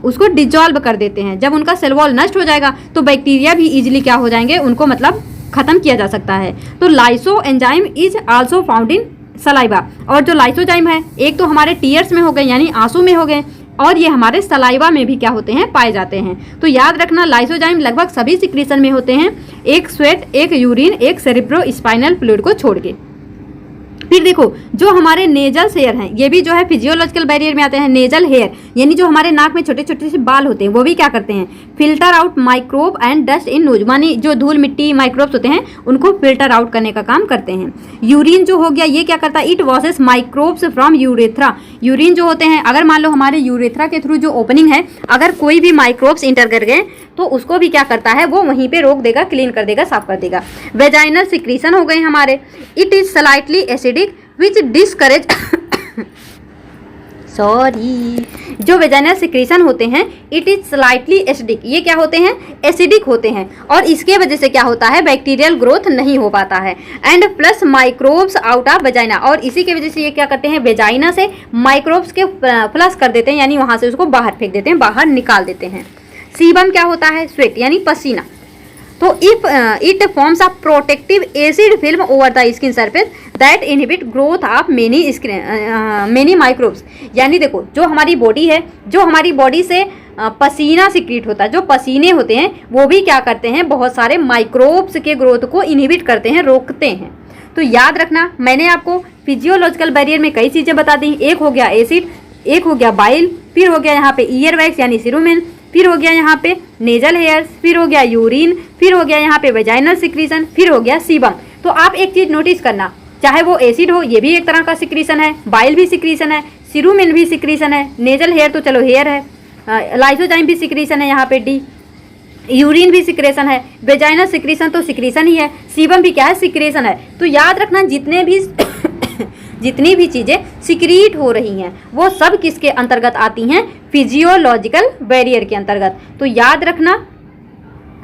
उसको डिजॉल्व कर देते हैं। जब उनका सेल वॉल नष्ट हो जाएगा तो बैक्टीरिया भी इजीली क्या हो जाएंगे, उनको मतलब खत्म किया जा सकता है। तो lyso enzyme is also found in saliva. और जो लाइसोजाइम है, एक तो हमारे टीयर्स में हो गए यानी आंसू में हो गए, और ये हमारे सलाइवा में भी क्या होते हैं, पाए जाते हैं। तो याद रखना लाइसोजाइम लगभग सभी सिक्रीशन में होते हैं, एक स्वेट, एक यूरिन, एक सेरेब्रो स्पाइनल फ्लूइड को छोड़ के। फिर देखो जो हमारे नेजल हेयर हैं, ये भी जो है फिजियोलॉजिकल बैरियर में आते हैं। नेजल हेयर यानी जो हमारे नाक में छोटे छोटे से बाल होते हैं वो भी क्या करते हैं, filter out microbe and dust in knows, मानी जो धूल मिट्टी माइक्रोब्स होते हैं उनको फिल्टर आउट करने का काम करते हैं। यूरिन जो हो गया ये क्या करता है, it washes microbes from urethra. Urine जो होते हैं, अगर मान लो हमारे यूरेथ्रा के थ्रू जो ओपनिंग है, अगर कोई भी माइक्रोब्स इंटर कर गए तो उसको भी क्या करता है, वो वहीं पे रोक देगा, क्लीन कर देगा, साफ कर देगा। वेजाइनल सिक्रीशन हो गए हमारे, it is slightly acidic which discourage sorry, जो वेजाइनल सिक्रीशन होते हैं इट इज स्लाइटली एसिडिक, ये क्या होते हैं, एसिडिक होते हैं, और इसके वजह से क्या होता है, बैक्टीरियल ग्रोथ नहीं हो पाता है। And plus microbes out of vagina, और इसी के वजह से ये क्या करते हैं, वेजाइना से माइक्रोब्स के फ्लश कर देते हैं, यानी वहां से उसको बाहर फेंक देते हैं, बाहर निकाल देते हैं। सीबम क्या होता है, स्वेट यानी पसीना। तो if it forms a protective acid film over the skin surface that inhibit growth of many microbes. यानी देखो जो हमारी बॉडी है, जो हमारी बॉडी से पसीना सिक्रीट होता है, जो पसीने होते हैं वो भी क्या करते हैं, बहुत सारे माइक्रोब्स के ग्रोथ को इनहिबिट करते हैं, रोकते हैं। तो याद रखना मैंने आपको फिजियोलॉजिकल बैरियर में कई चीज़ें बता दी। एक हो गया एसिड, एक हो गया बाइल, फिर हो गया यहाँ पे ईयर वैक्स यानी सीरुमेन, फिर हो गया यहाँ पे नेजल हेयर्स, फिर हो गया यूरिन, फिर हो गया यहाँ पे वेजाइनल सिक्रीशन, फिर हो गया सीबम। तो आप एक चीज़ नोटिस करना, चाहे वो एसिड हो ये भी एक तरह का सिक्रीशन है, बाइल भी सिक्रीशन है, सीरुमेन भी सिक्रीशन है, नेजल हेयर तो चलो हेयर है, लाइसोजाइम भी सिक्रीशन है यहाँ पे डी, यूरिन भी सिक्रेशन है, वेजाइनल सिक्रीशन तो सिक्रीशन ही है, सीबम भी क्या है, सिक्रेशन है। तो याद रखना जितनी भी चीज़ें सिक्रीट हो रही हैं वो सब किसके अंतर्गत आती हैं, फिजियोलॉजिकल बैरियर के अंतर्गत। तो याद रखना,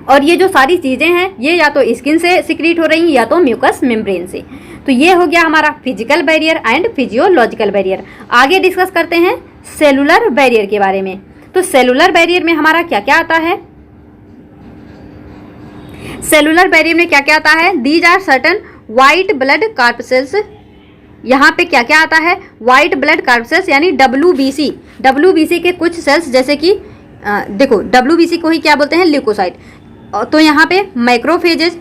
और ये जो सारी चीज़ें हैं ये या तो स्किन से सिक्रीट हो रही हैं या तो म्यूकस मेम्ब्रेन से। तो ये हो गया हमारा physical barrier and physiological barrier. आगे डिस्कस करते हैं सेलुलर बैरियर के बारे में। तो सेलुलर बैरियर में हमारा क्या क्या आता है, सेलुलर बैरियर में क्या क्या आता है, these are certain white blood corpuscles. यहाँ पे क्या क्या आता है, वाइट ब्लड कार्पसेल्स यानी WBC, WBC के कुछ सेल्स जैसे कि देखो WBC को ही क्या बोलते हैं, ल्यूकोसाइट। तो यहाँ पे macrophages,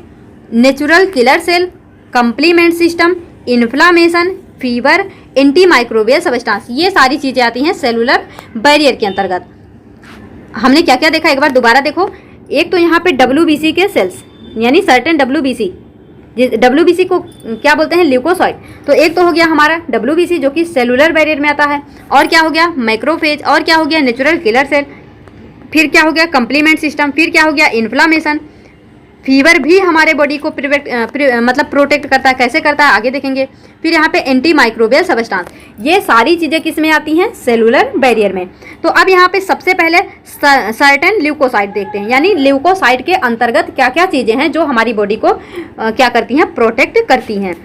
natural killer cell, complement system, inflammation, fever, anti microbial substance, ये सारी चीज़ें आती हैं सेलुलर बैरियर के अंतर्गत। हमने क्या क्या देखा, एक बार दोबारा देखो। एक तो यहाँ पे WBC के सेल्स यानी सर्टेन WBC को क्या बोलते हैं, ल्यूकोसाइट। तो एक तो हो गया हमारा WBC जो कि सेलुलर बैरियर में आता है, और क्या हो गया मैक्रोफेज, और क्या हो गया नेचुरल किलर सेल, फिर क्या हो गया कंप्लीमेंट सिस्टम, फिर क्या हो गया इन्फ्लामेशन। फीवर भी हमारे बॉडी को मतलब प्रोटेक्ट करता है, कैसे करता है आगे देखेंगे। फिर यहाँ पे एंटी माइक्रोबियल सबस्टांस, ये सारी चीज़ें किस में आती हैं, सेलुलर बैरियर में। तो अब यहाँ पे सबसे पहले सर्टेन ल्यूकोसाइट देखते हैं, यानी ल्यूकोसाइट के अंतर्गत क्या क्या चीज़ें हैं जो हमारी बॉडी को क्या करती हैं, प्रोटेक्ट करती हैं।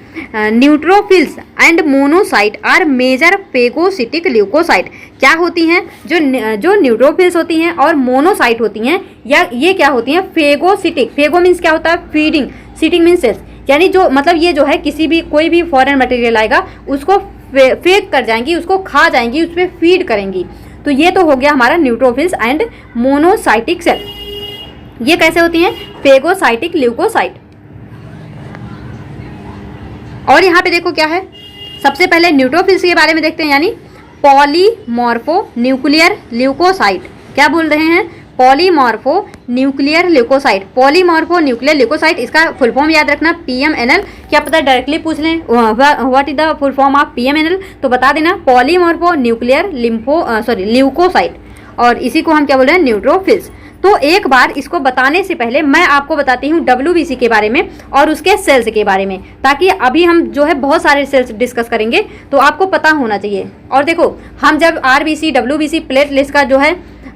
Neutrophils and monocyte are major phagocytic leucocyte. क्या होती हैं, जो न्यूट्रोफिल्स होती हैं और मोनोसाइट होती हैं, या ये क्या होती हैं, फेगोसिटिक। फेगो मीन्स क्या होता है, फीडिंग, सिटिंग मीन्स सेल्स, यानी जो मतलब ये जो है किसी भी कोई भी फॉरेन मटेरियल आएगा उसको फेंक कर जाएंगी, उसको खा जाएंगी, उस पर फीड करेंगी। तो ये तो हो गया हमारा न्यूट्रोफिल्स एंड मोनोसाइटिक सेल। ये कैसे होती हैं, फेगोसाइटिक, ल्यूकोसाइट। और यहाँ पे देखो क्या है, सबसे पहले न्यूट्रोफिल्स के बारे में देखते हैं, यानी पॉलीमॉर्फो न्यूक्लियर ल्यूकोसाइट। क्या बोल रहे हैं, polymorpho nuclear leucocyte. Polymorpho nuclear leucocyte, इसका फुल फॉर्म याद रखना PMNL। क्या पता डायरेक्टली पूछ लें what is the full form of PMNL, तो बता देना पॉलीमॉर्फो न्यूक्लियर ल्यूकोसाइट। और इसी को हम क्या बोल रहे हैं, न्यूट्रोफिल्स। तो एक बार इसको बताने से पहले मैं आपको बताती हूँ WBC के बारे में और उसके सेल्स के बारे में, ताकि अभी हम जो है बहुत सारे सेल्स डिस्कस करेंगे तो आपको पता होना चाहिए। और देखो हम जब RBC WBC प्लेटलेट्स का जो है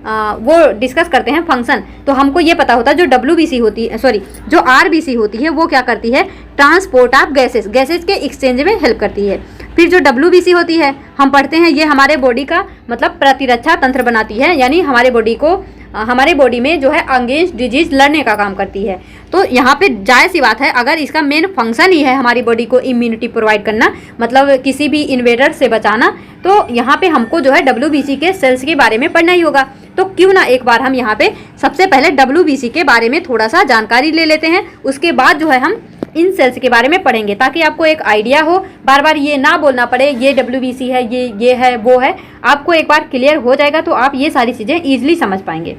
वो डिस्कस करते हैं फंक्शन, तो हमको ये पता होता है जो WBC होती है, सॉरी जो RBC होती है वो क्या करती है, ट्रांसपोर्ट ऑफ गैसेस के एक्सचेंज में हेल्प करती है। फिर जो WBC होती है हम पढ़ते हैं, ये हमारे बॉडी का मतलब प्रतिरक्षा तंत्र बनाती है, यानी हमारे बॉडी में जो है अगेंस्ट डिजीज लड़ने का काम करती है। तो यहाँ पे जायज़ सी बात है, अगर इसका मेन फंक्शन ही है हमारी बॉडी को इम्यूनिटी प्रोवाइड करना, मतलब किसी भी इन्वेडर से बचाना, तो यहाँ पे हमको जो है WBC के सेल्स के बारे में पढ़ना ही होगा। तो क्यों ना एक बार हम यहाँ पे सबसे पहले WBC के बारे में थोड़ा सा जानकारी ले लेते हैं, उसके बाद जो है हम इन सेल्स के बारे में पढ़ेंगे, ताकि आपको एक आइडिया हो, बार बार ये ना बोलना पड़े ये WBC है, ये है, वो है। आपको एक बार क्लियर हो जाएगा तो आप ये सारी चीज़ें ईजिली समझ पाएंगे।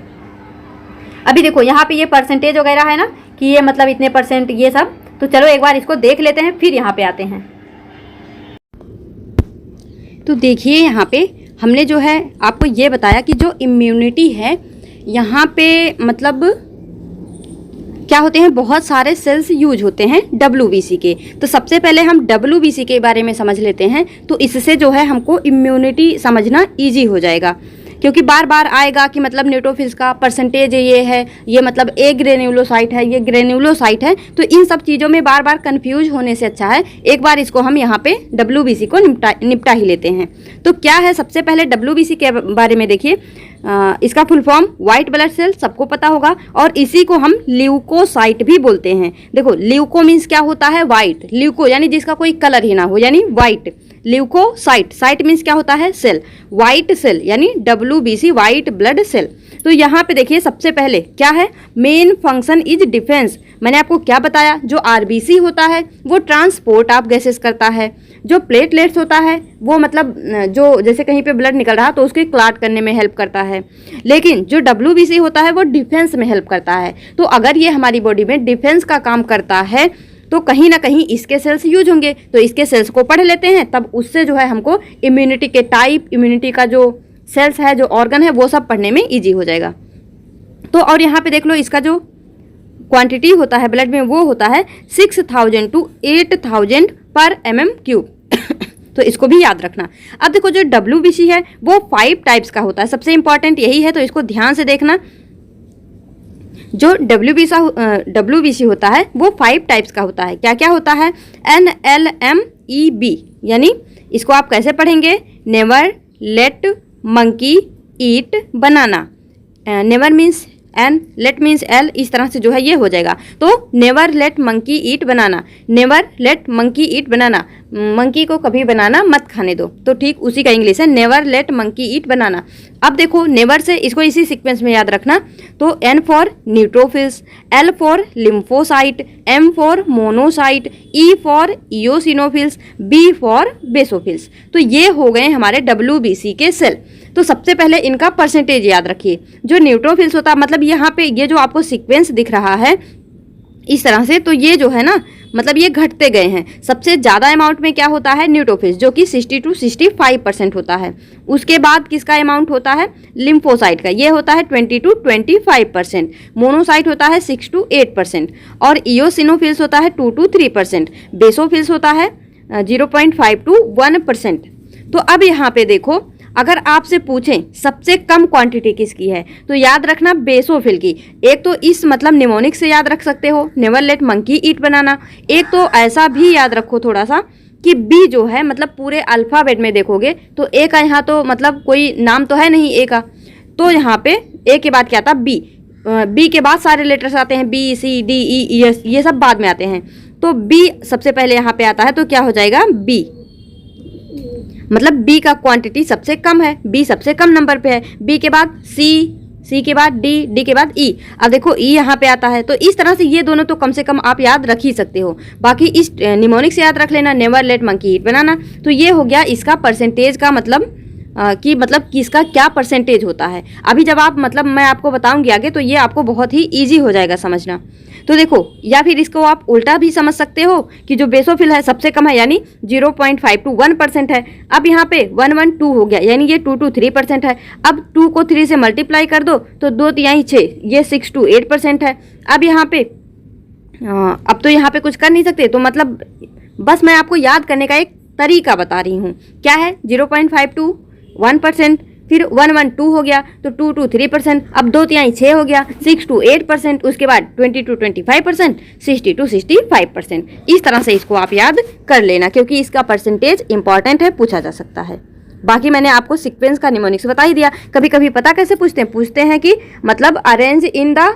अभी देखो यहाँ पे ये परसेंटेज वगैरह है ना, कि ये मतलब इतने % ये सब, तो चलो एक बार इसको देख लेते हैं, फिर यहाँ पे आते हैं। तो देखिए यहाँ पे हमने जो है आपको ये बताया कि जो इम्यूनिटी है यहाँ पे मतलब क्या होते हैं, बहुत सारे सेल्स यूज होते हैं WBC के। तो सबसे पहले हम WBC के बारे में समझ लेते हैं, तो इससे जो है हमको इम्यूनिटी समझना इजी हो जाएगा, क्योंकि बार बार आएगा कि मतलब न्यूट्रोफिल्स का परसेंटेज ये है, ये मतलब ए ग्रेन्युलोसाइट है, ये ग्रेन्युलोसाइट है। तो इन सब चीज़ों में बार बार कंफ्यूज होने से अच्छा है एक बार इसको हम यहाँ पे WBC को निपटा ही लेते हैं। तो क्या है, सबसे पहले WBC के बारे में देखिए, इसका full form white blood cell, सबको पता होगा, और इसी को हम ल्यूकोसाइट भी बोलते हैं। देखो ल्यूको मीन्स क्या होता है, वाइट, ल्यूको यानी जिसका कोई कलर ही ना हो, यानी वाइट। ल्यूकोसाइट, साइट मीन्स क्या होता है, सेल, वाइट सेल यानी WBC वाइट ब्लड सेल। तो यहाँ पे देखिए सबसे पहले क्या है, मेन फंक्शन इज डिफेंस। मैंने आपको क्या बताया, जो RBC होता है वो ट्रांसपोर्ट ऑफ गैसेस करता है, जो प्लेटलेट्स होता है वो मतलब जो जैसे कहीं पे ब्लड निकल रहा तो उसके क्लॉट करने में हेल्प करता है, लेकिन जो WBC होता है वो डिफेंस में हेल्प करता है। तो अगर ये हमारी बॉडी में डिफेंस का काम करता है तो कहीं ना कहीं इसके सेल्स यूज होंगे, तो इसके सेल्स को पढ़ लेते हैं, तब उससे जो है हमको इम्यूनिटी के टाइप, इम्यूनिटी का जो सेल्स है, जो ऑर्गन है, वो सब पढ़ने में ईजी हो जाएगा। तो और यहाँ पे देख लो इसका जो क्वांटिटी होता है ब्लड में वो होता है 6000 to 8000 पर mm³। तो इसको भी याद रखना। अब देखो जो WBC है वो 5 टाइप्स का होता है, सबसे इंपॉर्टेंट यही है, तो इसको ध्यान से देखना। जो WBC होता है वो 5 टाइप्स का होता है। क्या क्या होता है, NLMEB, यानी इसको आप कैसे पढ़ेंगे, never let monkey eat banana. Never means N, let means L, इस तरह से जो है ये हो जाएगा। तो never let monkey eat banana, never let monkey eat banana, monkey को कभी बनाना मत खाने दो, तो ठीक उसी का इंग्लिश है नेवर लेट मंकी ईट बनाना। अब देखो नेवर से इसको इसी सीक्वेंस में याद रखना। तो N for neutrophils, L for lymphocyte, M for monocyte, E for eosinophils, B for basophils. तो ये हो गए हमारे WBC के सेल। तो सबसे पहले इनका परसेंटेज याद रखिए। जो न्यूट्रोफिल्स होता है, मतलब यहाँ पे ये जो आपको सीक्वेंस दिख रहा है इस तरह से, तो ये जो है ना मतलब ये घटते गए हैं। सबसे ज़्यादा अमाउंट में क्या होता है, न्यूट्रोफिल्स, जो कि 60 to 65% होता है। उसके बाद किसका अमाउंट होता है, लिम्फोसाइट का, ये होता है 20 to 25%। मोनोसाइट होता है 6 to 8%, और इयोसिनोफिल्स होता है 2 to 3%। बेसोफिल्स होता है 0.5 to 1%। तो अब यहाँ पे देखो, अगर आपसे पूछें सबसे कम क्वांटिटी किसकी है, तो याद रखना बेसोफिल की। एक तो इस मतलब निमोनिक से याद रख सकते हो, नेवर लेट मंकी ईट बनाना। एक तो ऐसा भी याद रखो थोड़ा सा कि बी जो है मतलब पूरे अल्फ़ाबेट में देखोगे तो ए का यहाँ तो मतलब कोई नाम तो है नहीं ए का, तो यहाँ पे ए के बाद क्या आता बी, बी के बाद सारे लेटर्स आते हैं B C D E S, ये सब बाद में आते हैं। तो बी सबसे पहले यहाँ पे आता है, तो क्या हो जाएगा बी, मतलब बी का क्वांटिटी सबसे कम है, बी सबसे कम नंबर पे है। बी के बाद सी के बाद डी के बाद ई। अब देखो ई यहाँ पे आता है, तो इस तरह से ये दोनों तो कम से कम आप याद रख ही सकते हो। बाकी इस निमोनिक से याद रख लेना, नेवर लेट मंकी ईट बनाना। तो ये हो गया इसका परसेंटेज का मतलब कि मतलब किसका क्या परसेंटेज होता है। अभी जब आप मतलब मैं आपको बताऊंगी आगे, तो ये आपको बहुत ही ईजी हो जाएगा समझना। तो देखो, या फिर इसको आप उल्टा भी समझ सकते हो कि जो बेसोफिल है सबसे कम है, यानी 0.5 to 1% है। अब यहाँ पे 112 हो गया, यानी ये 2 to 3% है। अब 2 को 3 से मल्टीप्लाई कर दो तो 2 तिहाई 6, ये 6 to 8% है। अब यहाँ पे अब तो यहाँ पे कुछ कर नहीं सकते, तो मतलब बस मैं आपको याद करने का एक तरीका बता रही हूँ। क्या है, 0.5 to 1%, फिर 112 हो गया तो 2 to 3%, अब 2 तिहाई 6 हो गया, 6 to 8%, उसके बाद 20 to 25%, 60 to 65%। इस तरह से इसको आप याद कर लेना, क्योंकि इसका परसेंटेज इंपॉर्टेंट है, पूछा जा सकता है। बाकी मैंने आपको सीक्वेंस का निमोनिक्स बता ही दिया। कभी कभी पता कैसे पूछते हैं कि मतलब arrange in the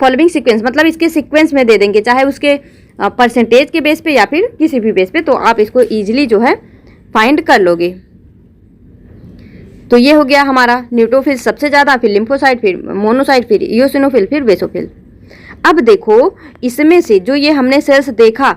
following sequence, मतलब इसके सीक्वेंस में दे देंगे, चाहे उसके परसेंटेज के बेस पे या फिर किसी भी बेस पे, तो आप इसको ईजिली जो है फाइंड कर लोगे। तो ये हो गया हमारा न्यूट्रोफिल सबसे ज़्यादा, फिर लिम्फोसाइट, फिर मोनोसाइट, फिर इयोसिनोफिल, फिर बेसोफिल। अब देखो, इसमें से जो ये हमने सेल्स देखा,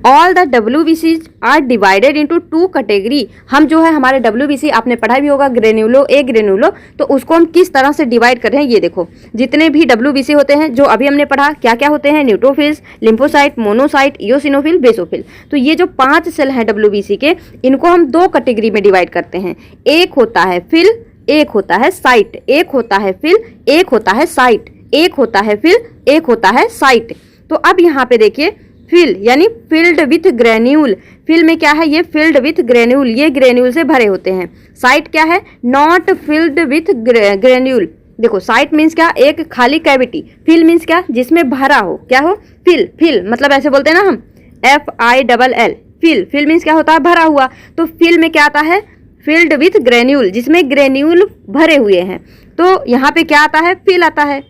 all the WBCs are divided into 2 category. हम जो है हमारे WBC आपने पढ़ा भी होगा, ग्रेन्यूलो ए ग्रेन्यूलो, तो उसको हम किस तरह से डिवाइड कर रहे हैं ये देखो। जितने भी WBC होते हैं जो अभी हमने पढ़ा, क्या क्या होते हैं, न्यूट्रोफिल्स, लिम्फोसाइट, मोनोसाइट, इयोसिनोफिल, बेसोफिल। तो ये जो 5 सेल हैं WBC के, इनको हम 2 कैटेगरी में डिवाइड करते हैं। एक होता है फिल, एक होता है साइट। एक होता है फिल, एक होता है साइट। एक होता है फिल, एक होता है साइट। तो अब यहाँ पे देखिए, फिल यानी फिल्ड विथ ग्रेन्यूल। फिल में क्या है, ये फिल्ड विथ ग्रेन्यूल, ये ग्रेन्यूल से भरे होते हैं। साइट क्या है, नॉट फिल्ड विथ ग्रेन्यूल। देखो, साइट मीन्स क्या, एक खाली कैविटी। फिल मीन्स क्या, जिसमें भरा हो। क्या हो, फिल। फिल मतलब ऐसे बोलते हैं ना हम, FILL। फिल, फिल मीन्स क्या होता है, भरा हुआ। तो फिल में क्या आता है, फिल्ड विथ ग्रेन्यूल, जिसमें ग्रेन्यूल भरे हुए हैं। तो यहाँ पे क्या आता है, फिल आता है।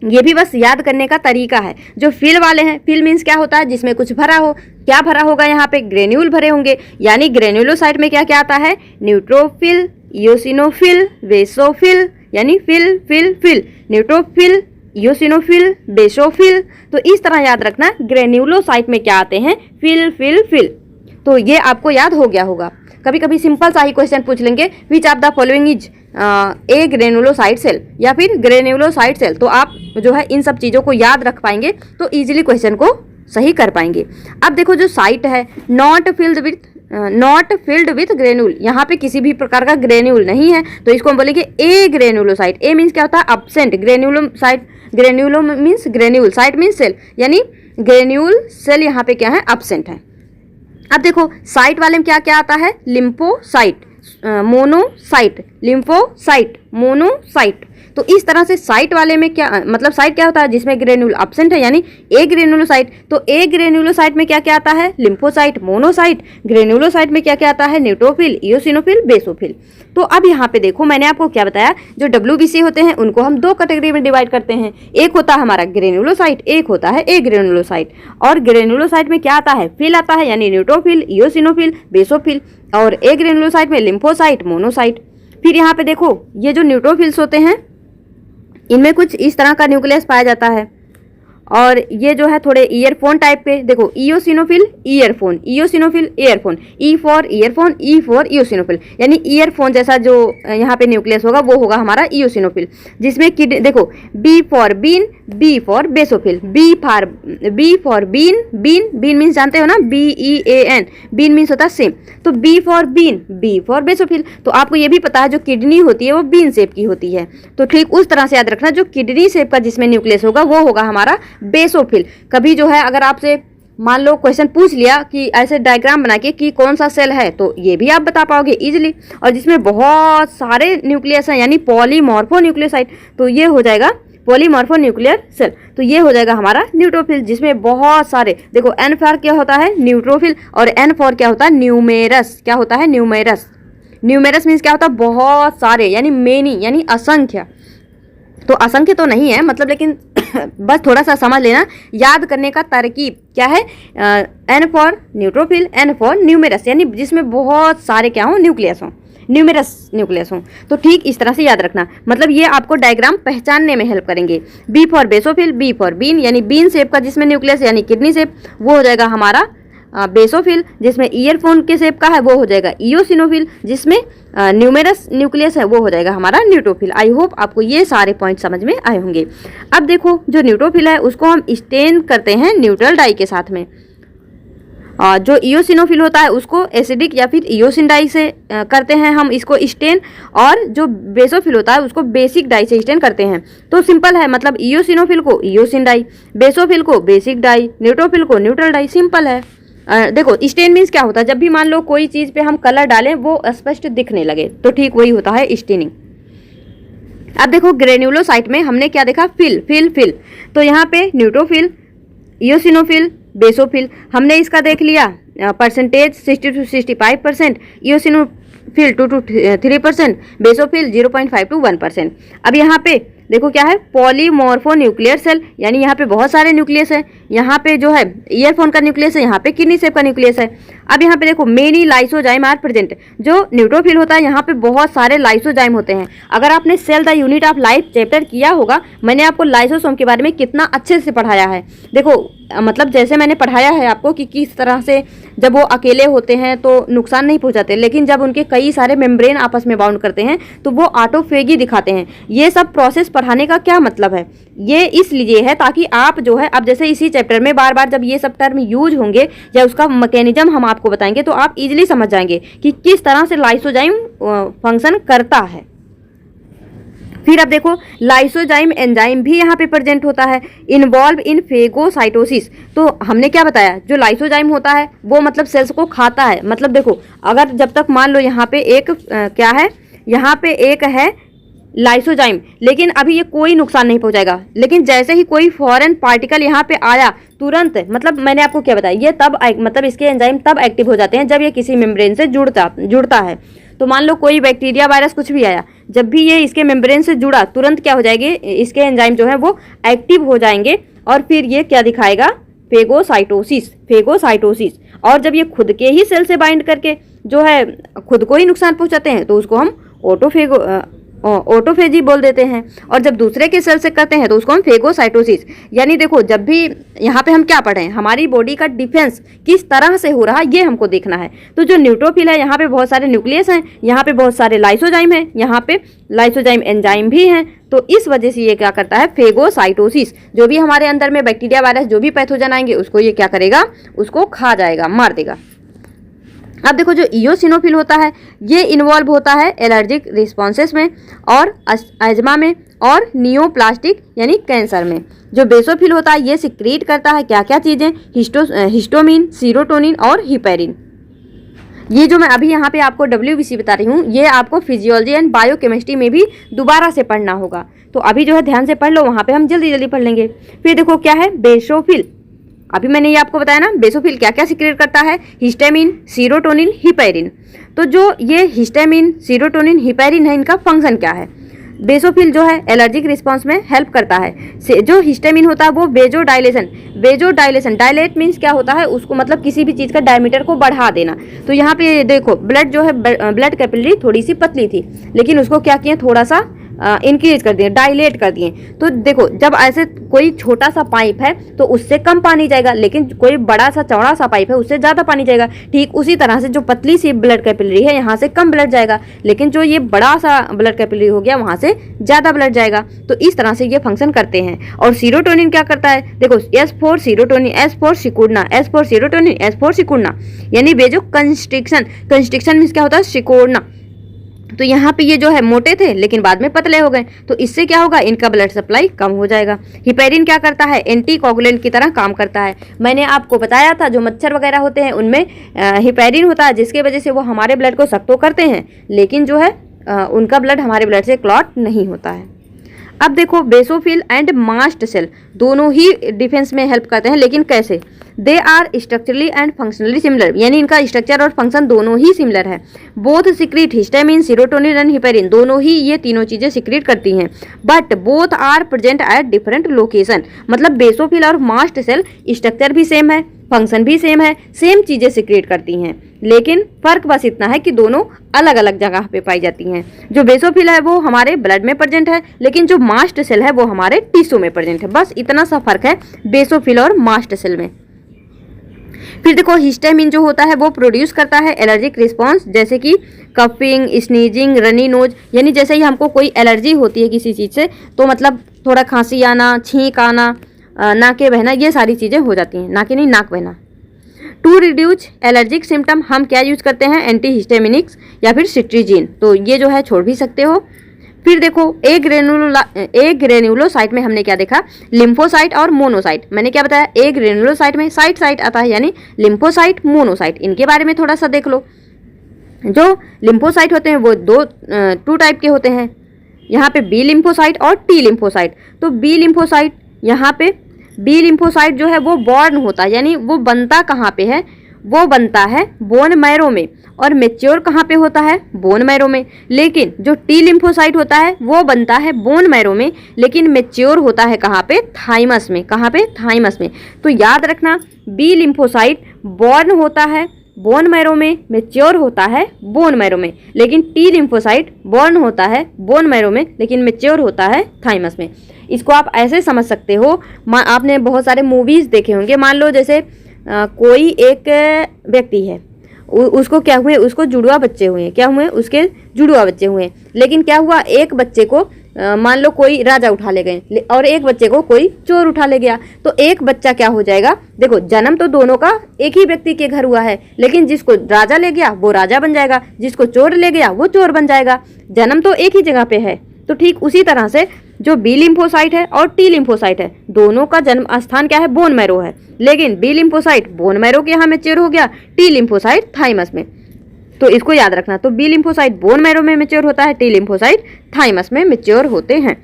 ये भी बस याद करने का तरीका है। जो फिल वाले हैं, फिल मीन्स क्या होता है, जिसमें कुछ भरा हो। क्या भरा होगा, यहाँ पे ग्रेन्यूल भरे होंगे। यानी ग्रेन्यूलोसाइट में क्या क्या आता है, न्यूट्रोफिल, इयोसिनोफिल, बेसोफिल, यानी phil phil phil, neutrophil, eosinophil, basophil. तो इस तरह याद रखना, ग्रेन्यूलोसाइट में क्या आते हैं, फिल फिल फिल। तो ये आपको याद हो गया होगा। कभी कभी सिंपल सा ही क्वेश्चन पूछ लेंगे, which of the following is a granulocyte cell या फिर ग्रेन्युलोसाइट सेल। तो आप जो है इन सब चीज़ों को याद रख पाएंगे, तो इजीली क्वेश्चन को सही कर पाएंगे। अब देखो, जो साइट है, नॉट फिल्ड विथ ग्रेन्यूल, यहाँ पे किसी भी प्रकार का ग्रेन्यूल नहीं है, तो इसको हम बोलेंगे ए ग्रेन्युलोसाइट। ए मीन्स क्या होता है, absent. Granulocyte, granulo means granule, cyte means cell, यानी ग्रेन्यूल सेल यहाँ पे क्या है, अब्सेंट है। अब देखो, साइट वाले में क्या क्या आता है, लिम्फोसाइट, मोनोसाइट, लिम्फोसाइट, मोनोसाइट। तो इस तरह से साइट वाले में क्या मतलब, साइट क्या होता है, जिसमें ग्रेन्यूल अब्सेंट है, यानी ए ग्रेन्युलोसाइट। तो ए ग्रेन्युलोसाइट में क्या क्या आता है, लिम्फोसाइट, मोनोसाइट। ग्रेन्युलोसाइट में क्या क्या आता है, न्यूट्रोफिल, इयोसिनोफिल, बेसोफिल। तो अब यहाँ पे देखो, मैंने आपको क्या बताया, जो WBC होते हैं उनको हम 2 कैटेगरी में डिवाइड करते हैं। एक होता है हमारा ग्रेन्युलोसाइट, एक होता है ए ग्रेन्युलोसाइट। और ग्रेन्युलोसाइट में क्या आता है, फिल आता है, यानी न्यूट्रोफिल, इयोसिनोफिल, बेसोफिल। और ए ग्रेन्युलोसाइट में लिम्फोसाइट, मोनोसाइट। फिर यहाँ पे देखो, ये जो न्यूट्रोफिल्स होते हैं, इनमें कुछ इस तरह का न्यूक्लियस पाया जाता है, और ये जो है थोड़े ईयरफोन टाइप के। देखो, eosinophil, earphone, eosinophil, earphone, E for earphone, E for eosinophil, यानी ईयरफोन जैसा जो यहाँ पे न्यूक्लियस होगा वो होगा हमारा इयोसिनोफिल। जिसमें देखो, B for bean, B for basophil, B for bean, bean, bean means जानते हो ना, BEAN, बीन मीन्स होता है सेम। तो B for bean, B for basophil. तो आपको ये भी पता है, जो किडनी होती है वो बीन शेप की होती है। तो ठीक उस तरह से याद रखना, जो किडनी शेप का जिसमें न्यूक्लियस होगा वो होगा हमारा बेसोफिल। कभी जो है अगर आपसे मान लो क्वेश्चन पूछ लिया कि ऐसे डायग्राम बना के कि कौन सा सेल है, तो ये भी आप बता पाओगे इजीली। और जिसमें बहुत सारे न्यूक्लियस हैं, यानी पॉलीमॉर्फो न्यूक्लियोसाइड, तो ये हो जाएगा पॉलीमॉर्फोन्यूक्लियर सेल। तो ये हो जाएगा हमारा न्यूट्रोफिल, जिसमें बहुत सारे, देखो एन फॉर क्या होता है न्यूट्रोफिल, और एन फॉर क्या होता है न्यूमेरस। क्या होता है न्यूमेरस? न्यूमेरस मीन्स क्या होता है बहुत सारे, यानी मेनी यानी असंख्य। तो असंख्य तो नहीं है मतलब, लेकिन बस थोड़ा सा समझ लेना, याद करने का तरकीब क्या है, N for neutrophil, N for numerous, यानी जिसमें बहुत सारे क्या हो न्यूक्लियस हों, न्यूमेरस न्यूक्लियस हों। तो ठीक इस तरह से याद रखना, मतलब ये आपको डायग्राम पहचानने में हेल्प करेंगे। B for basophil, B for bean यानी बीन शेप का जिसमें न्यूक्लियस यानी किडनी शेप, वो हो जाएगा हमारा बेसोफिल। जिसमें ईयरफोन के शेप का है वो हो जाएगा इयोसिनोफिल। जिसमें न्यूमेरस न्यूक्लियस है वो हो जाएगा हमारा न्यूट्रोफिल। आई होप आपको ये सारे पॉइंट समझ में आए होंगे। अब देखो जो न्यूट्रोफिल है उसको हम स्टेन करते हैं न्यूट्रल डाई के साथ में। जो इयोसिनोफिल होता है उसको एसिडिक या फिर इयोसिन डाई से करते हैं हम इसको स्टेन, और जो बेसोफिल होता है उसको बेसिक डाई से स्टेन करते हैं। तो सिंपल है, मतलब इयोसिनोफिल को इयोसिन डाई, बेसोफिल को बेसिक डाई, न्यूट्रोफिल को न्यूट्रल डाई। सिंपल है। देखो स्टेन मीन्स क्या होता है, जब भी मान लो कोई चीज़ पे हम कलर डालें वो स्पष्ट दिखने लगे, तो ठीक वही होता है स्टेनिंग। अब देखो ग्रेन्युलोसाइट में हमने क्या देखा, फिल। तो यहाँ पे न्यूट्रोफिल, इयोसिनोफिल, बेसोफिल हमने इसका देख लिया percentage 60 to 65%, इयोसिनोफिल 2 to 3%, basophil 0.5 to 1%। अब यहाँ पे देखो क्या है, पॉलीमॉर्फोन्यूक्लियर सेल, यानी यहाँ पे बहुत सारे न्यूक्लियस है। यहाँ पे जो है ईयरफोन का न्यूक्लियस है, यहाँ पे किडनी शेप का न्यूक्लियस है। अब यहाँ पे देखो मेनी लाइसोजाइम आर प्रेजेंट। जो न्यूट्रोफिल होता है यहाँ पे बहुत सारे लाइसोजाइम होते हैं। अगर आपने cell the unit of life chapter किया होगा, मैंने आपको लाइसोसोम के बारे में कितना अच्छे से पढ़ाया है। देखो मतलब जैसे मैंने पढ़ाया है आपको कि किस तरह से जब वो अकेले होते हैं तो नुकसान नहीं पहुंचाते, लेकिन जब उनके कई सारे मेम्ब्रेन आपस में बाउंड करते हैं तो वो ऑटोफेगी दिखाते हैं। ये सब प्रोसेस पढ़ाने का क्या मतलब है, ये इसलिए है ताकि आप जो है, अब जैसे इसी चैप्टर में बार बार जब ये सब टर्म यूज होंगे या उसका मैकेनिज्म हम आपको बताएंगे तो आप इजीली समझ जाएंगे कि किस तरह से लाइसोजाइम फंक्शन करता है। फिर अब देखो लाइसोजाइम एंजाइम भी यहाँ पे प्रेजेंट होता है, इन्वॉल्व इन फेगोसाइटोसिस। तो हमने क्या बताया, जो लाइसोजाइम होता है वो मतलब सेल्स को खाता है। मतलब देखो अगर जब तक मान लो यहाँ पे एक क्या है, यहाँ पे एक है लाइसोजाइम, लेकिन अभी ये कोई नुकसान नहीं पहुंचाएगा, लेकिन जैसे ही कोई फॉरेन पार्टिकल यहाँ पे आया तुरंत, मतलब मैंने आपको क्या बताया, ये तब मतलब इसके एंजाइम तब एक्टिव हो जाते हैं जब ये किसी मेम्ब्रेन से जुड़ता है। तो मान लो कोई बैक्टीरिया वायरस कुछ भी आया, जब भी ये इसके मेम्ब्रेन से जुड़ा तुरंत क्या हो जाएंगे, इसके एंजाइम जो है वो एक्टिव हो जाएंगे और फिर ये क्या दिखाएगा, फेगोसाइटोसिस। और जब ये खुद के ही सेल से बाइंड करके जो है खुद को ही नुकसान पहुंचाते हैं तो उसको हम ऑटोफेजी बोल देते हैं, और जब दूसरे के सेल से करते हैं तो उसको हम फेगोसाइटोसिस। यानी देखो जब भी यहाँ पे हम क्या पढ़ें, हमारी बॉडी का डिफेंस किस तरह से हो रहा है ये हमको देखना है। तो जो न्यूट्रोफिल है यहाँ पे बहुत सारे न्यूक्लियस हैं, यहाँ पे बहुत सारे लाइसोजाइम हैं, यहाँ पे लाइसोजाइम एंजाइम भी हैं। तो इस वजह से ये क्या करता है, फेगोसाइटोसिस। जो भी हमारे अंदर में बैक्टीरिया वायरस जो भी पैथोजन आएंगे उसको ये क्या करेगा, उसको खा जाएगा, मार देगा। अब देखो जो इयोसिनोफिल होता है ये इन्वॉल्व होता है एलर्जिक रिस्पॉन्सेस में और अस्थमा में और नियोप्लास्टिक यानी कैंसर में। जो बेसोफिल होता है ये सिक्रीट करता है क्या क्या चीज़ें, हिस्टोमिन, सीरोटोनिन और हिपेरिन। ये जो मैं अभी यहाँ पे आपको WBC बता रही हूँ ये आपको फिजियोलॉजी एंड बायोकेमिस्ट्री में भी दोबारा से पढ़ना होगा, तो अभी जो है ध्यान से पढ़ लो, वहाँ पे हम जल्दी जल्दी पढ़ लेंगे। फिर देखो क्या है बेसोफिल, अभी मैंने ये आपको बताया ना बेसोफिल क्या क्या सिक्रेट करता है, हिस्टामिन, सीरोटोनिन, हिपेरिन। तो जो ये हिस्टामिन, सीरोटोनिन, हिपेरिन है इनका फंक्शन क्या है, बेसोफिल जो है एलर्जिक रिस्पांस में हेल्प करता है। जो हिस्टामिन होता है वो वेजोडाइलेशन, डायलेट मीन्स क्या होता है, उसको मतलब किसी भी चीज़ का डायमीटर को बढ़ा देना। तो यहाँ पे देखो ब्लड जो है, ब्लड कैपिलरी थोड़ी सी पतली थी लेकिन उसको क्या किया, थोड़ा सा इंक्रीज कर दिए, डायलेट कर दिए। तो देखो जब ऐसे कोई छोटा सा पाइप है तो उससे कम पानी जाएगा, लेकिन कोई बड़ा सा चौड़ा सा पाइप है उससे ज़्यादा पानी जाएगा। ठीक उसी तरह से जो पतली सी ब्लड कैपिलरी है यहाँ से कम ब्लड जाएगा, लेकिन जो ये बड़ा सा ब्लड कैपिलरी हो गया वहाँ से ज़्यादा ब्लड जाएगा। तो इस तरह से ये फंक्शन करते हैं। और सीरोटोनिन क्या करता है, देखो S for serotonin, S for सिकुड़ना, S for serotonin, S for सिकुड़ना, यानी वे जो कंस्ट्रिक्शन मीन्स क्या होता है, सिकोड़ना। तो यहाँ पे ये जो है मोटे थे लेकिन बाद में पतले हो गए, तो इससे क्या होगा, इनका ब्लड सप्लाई कम हो जाएगा। हिपेरिन क्या करता है, एंटी कोगुलेंट की तरह काम करता है। मैंने आपको बताया था जो मच्छर वगैरह होते हैं उनमें हिपेरिन होता है, जिसके वजह से वो हमारे ब्लड को सख्त तो करते हैं लेकिन जो है उनका ब्लड हमारे ब्लड से क्लॉट नहीं होता है। अब देखो बेसोफिल एंड मास्ट सेल दोनों ही डिफेंस में हेल्प करते हैं, लेकिन कैसे? They are structurally and functionally similar, यानी इनका स्ट्रक्चर और फंक्शन दोनों ही सिमिलर है। Both secrete histamine, serotonin and heparin, दोनों ही ये तीनों चीजें सिक्रीट करती हैं। But both are present at different location, मतलब बेसोफिल और मास्ट सेल स्ट्रक्चर भी सेम है, फंक्शन भी सेम है, सेम चीजें सिक्रीट करती हैं, लेकिन फर्क बस इतना है कि दोनों अलग अलग जगह पे पाई जाती हैं। जो बेसोफिल है वो हमारे ब्लड में प्रेजेंट है, लेकिन जो मास्ट सेल है वो हमारे टिश्यू में प्रेजेंट है। बस इतना सा फर्क है बेसोफिल और मास्ट सेल में। फिर देखो हिस्टामिन जो होता है वो प्रोड्यूस करता है एलर्जिक रिस्पॉन्स, जैसे कि कफिंग, स्नीजिंग, रनी नोज, यानी जैसे ही हमको कोई एलर्जी होती है किसी चीज़ से, तो मतलब थोड़ा खांसी आना, छींक आना, नाके बहना, ये सारी चीज़ें हो जाती हैं। नाके नहीं, नाक बहना। टू रिड्यूस एलर्जिक सिम्टम हम क्या यूज करते हैं? एंटी हिस्टामिनिक्स या फिर सिट्रीजिन, तो ये जो है छोड़ भी सकते हो। फिर देखो एक ग्रेन्युलोसाइट में हमने क्या देखा? लिम्फोसाइट और मोनोसाइट। मैंने क्या बताया? एक ग्रेन्युलोसाइट में साइट आता है, यानी लिम्फोसाइट, मोनोसाइट। इनके बारे में थोड़ा सा देख लो। जो लिम्फोसाइट होते हैं वो टू टाइप के होते हैं, यहाँ पे बी लिम्फोसाइट और टी लिम्फोसाइट। तो बी लिम्फोसाइट, यहाँ पे बी लिम्फोसाइट जो है वो बॉर्न होता है, यानी वो बनता कहाँ पे है? वो बनता है बोन मैरो में, और मेच्योर कहाँ पे होता है? बोन मैरो में। लेकिन जो टी लिम्फोसाइट होता है वो बनता है बोन मैरो में, लेकिन मेच्योर होता है कहाँ पे? थाइमस में। कहाँ पे? थाइमस में। तो याद रखना, बी लिम्फोसाइट बॉर्न होता है बोन मैरो में, मेच्योर होता है बोन मैरो में, लेकिन टी लिम्फोसाइट बॉर्न होता है बोन मैरो में, लेकिन मेच्योर होता है थाइमस में। इसको आप ऐसे समझ सकते हो, आपने बहुत सारे मूवीज़ देखे होंगे। मान लो जैसे कोई एक व्यक्ति है, उसको क्या हुए? उसको जुड़वा बच्चे हुए। क्या हुए? उसके जुड़वा बच्चे हुए। लेकिन क्या हुआ? एक बच्चे को मान लो कोई राजा उठा ले गए और एक बच्चे को कोई चोर उठा ले गया, तो एक बच्चा क्या हो जाएगा? देखो, जन्म तो दोनों का एक ही व्यक्ति के घर हुआ है, लेकिन जिसको राजा ले गया वो राजा बन जाएगा, जिसको चोर ले गया वो चोर बन जाएगा। जन्म तो एक ही जगह पे है। तो ठीक उसी तरह से जो बी लिम्फोसाइट है और टी लिम्फोसाइट है, दोनों का जन्म स्थान क्या है? बोन मैरो है, लेकिन बी लिम्फोसाइट बोन मैरो के यहाँ मेच्योर हो गया, टी लिम्फोसाइट थाइमस में। तो इसको याद रखना। तो बी लिम्फोसाइट बोन मैरो में मेच्योर होता है, टी लिम्फोसाइट थाइमस में मेच्योर होते हैं।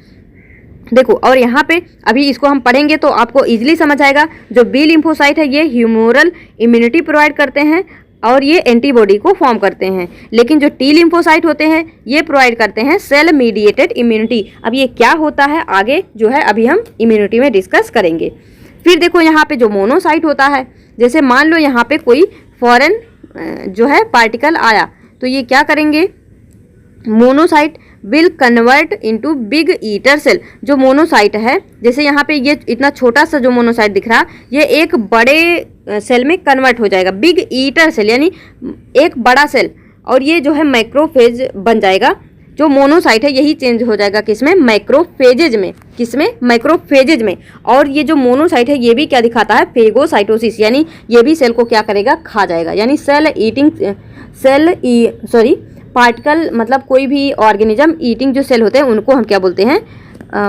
देखो, और यहाँ पे अभी इसको हम पढ़ेंगे तो आपको इजीली समझ आएगा। जो बी लिम्फोसाइट है ये ह्यूमोरल इम्यूनिटी प्रोवाइड करते हैं और ये एंटीबॉडी को फॉर्म करते हैं, लेकिन जो टी लिम्फोसाइट होते हैं ये प्रोवाइड करते हैं सेल मीडिएटेड इम्यूनिटी। अब ये क्या होता है आगे जो है अभी हम इम्यूनिटी में डिस्कस करेंगे। फिर देखो, यहाँ पे जो मोनोसाइट होता है, जैसे मान लो यहाँ पे कोई फॉरेन जो है पार्टिकल आया, तो ये क्या करेंगे? Monocyte will convert into big eater cell. जो मोनोसाइट है, जैसे यहाँ पे ये इतना छोटा सा जो मोनोसाइट दिख रहा, ये एक बड़े सेल में कन्वर्ट हो जाएगा, बिग ईटर सेल, यानी एक बड़ा सेल, और ये जो है मैक्रोफेज बन जाएगा। जो मोनोसाइट है यही चेंज हो जाएगा किसमें? मैक्रोफेजेज में। किसमें? मैक्रोफेजेज में। और ये जो मोनोसाइट है ये भी क्या दिखाता है? फेगोसाइटोसिस, यानी ये भी सेल को क्या करेगा? खा जाएगा। यानी पार्टिकल, मतलब कोई भी ऑर्गेनिज्म ईटिंग जो सेल होते हैं उनको हम क्या बोलते हैं?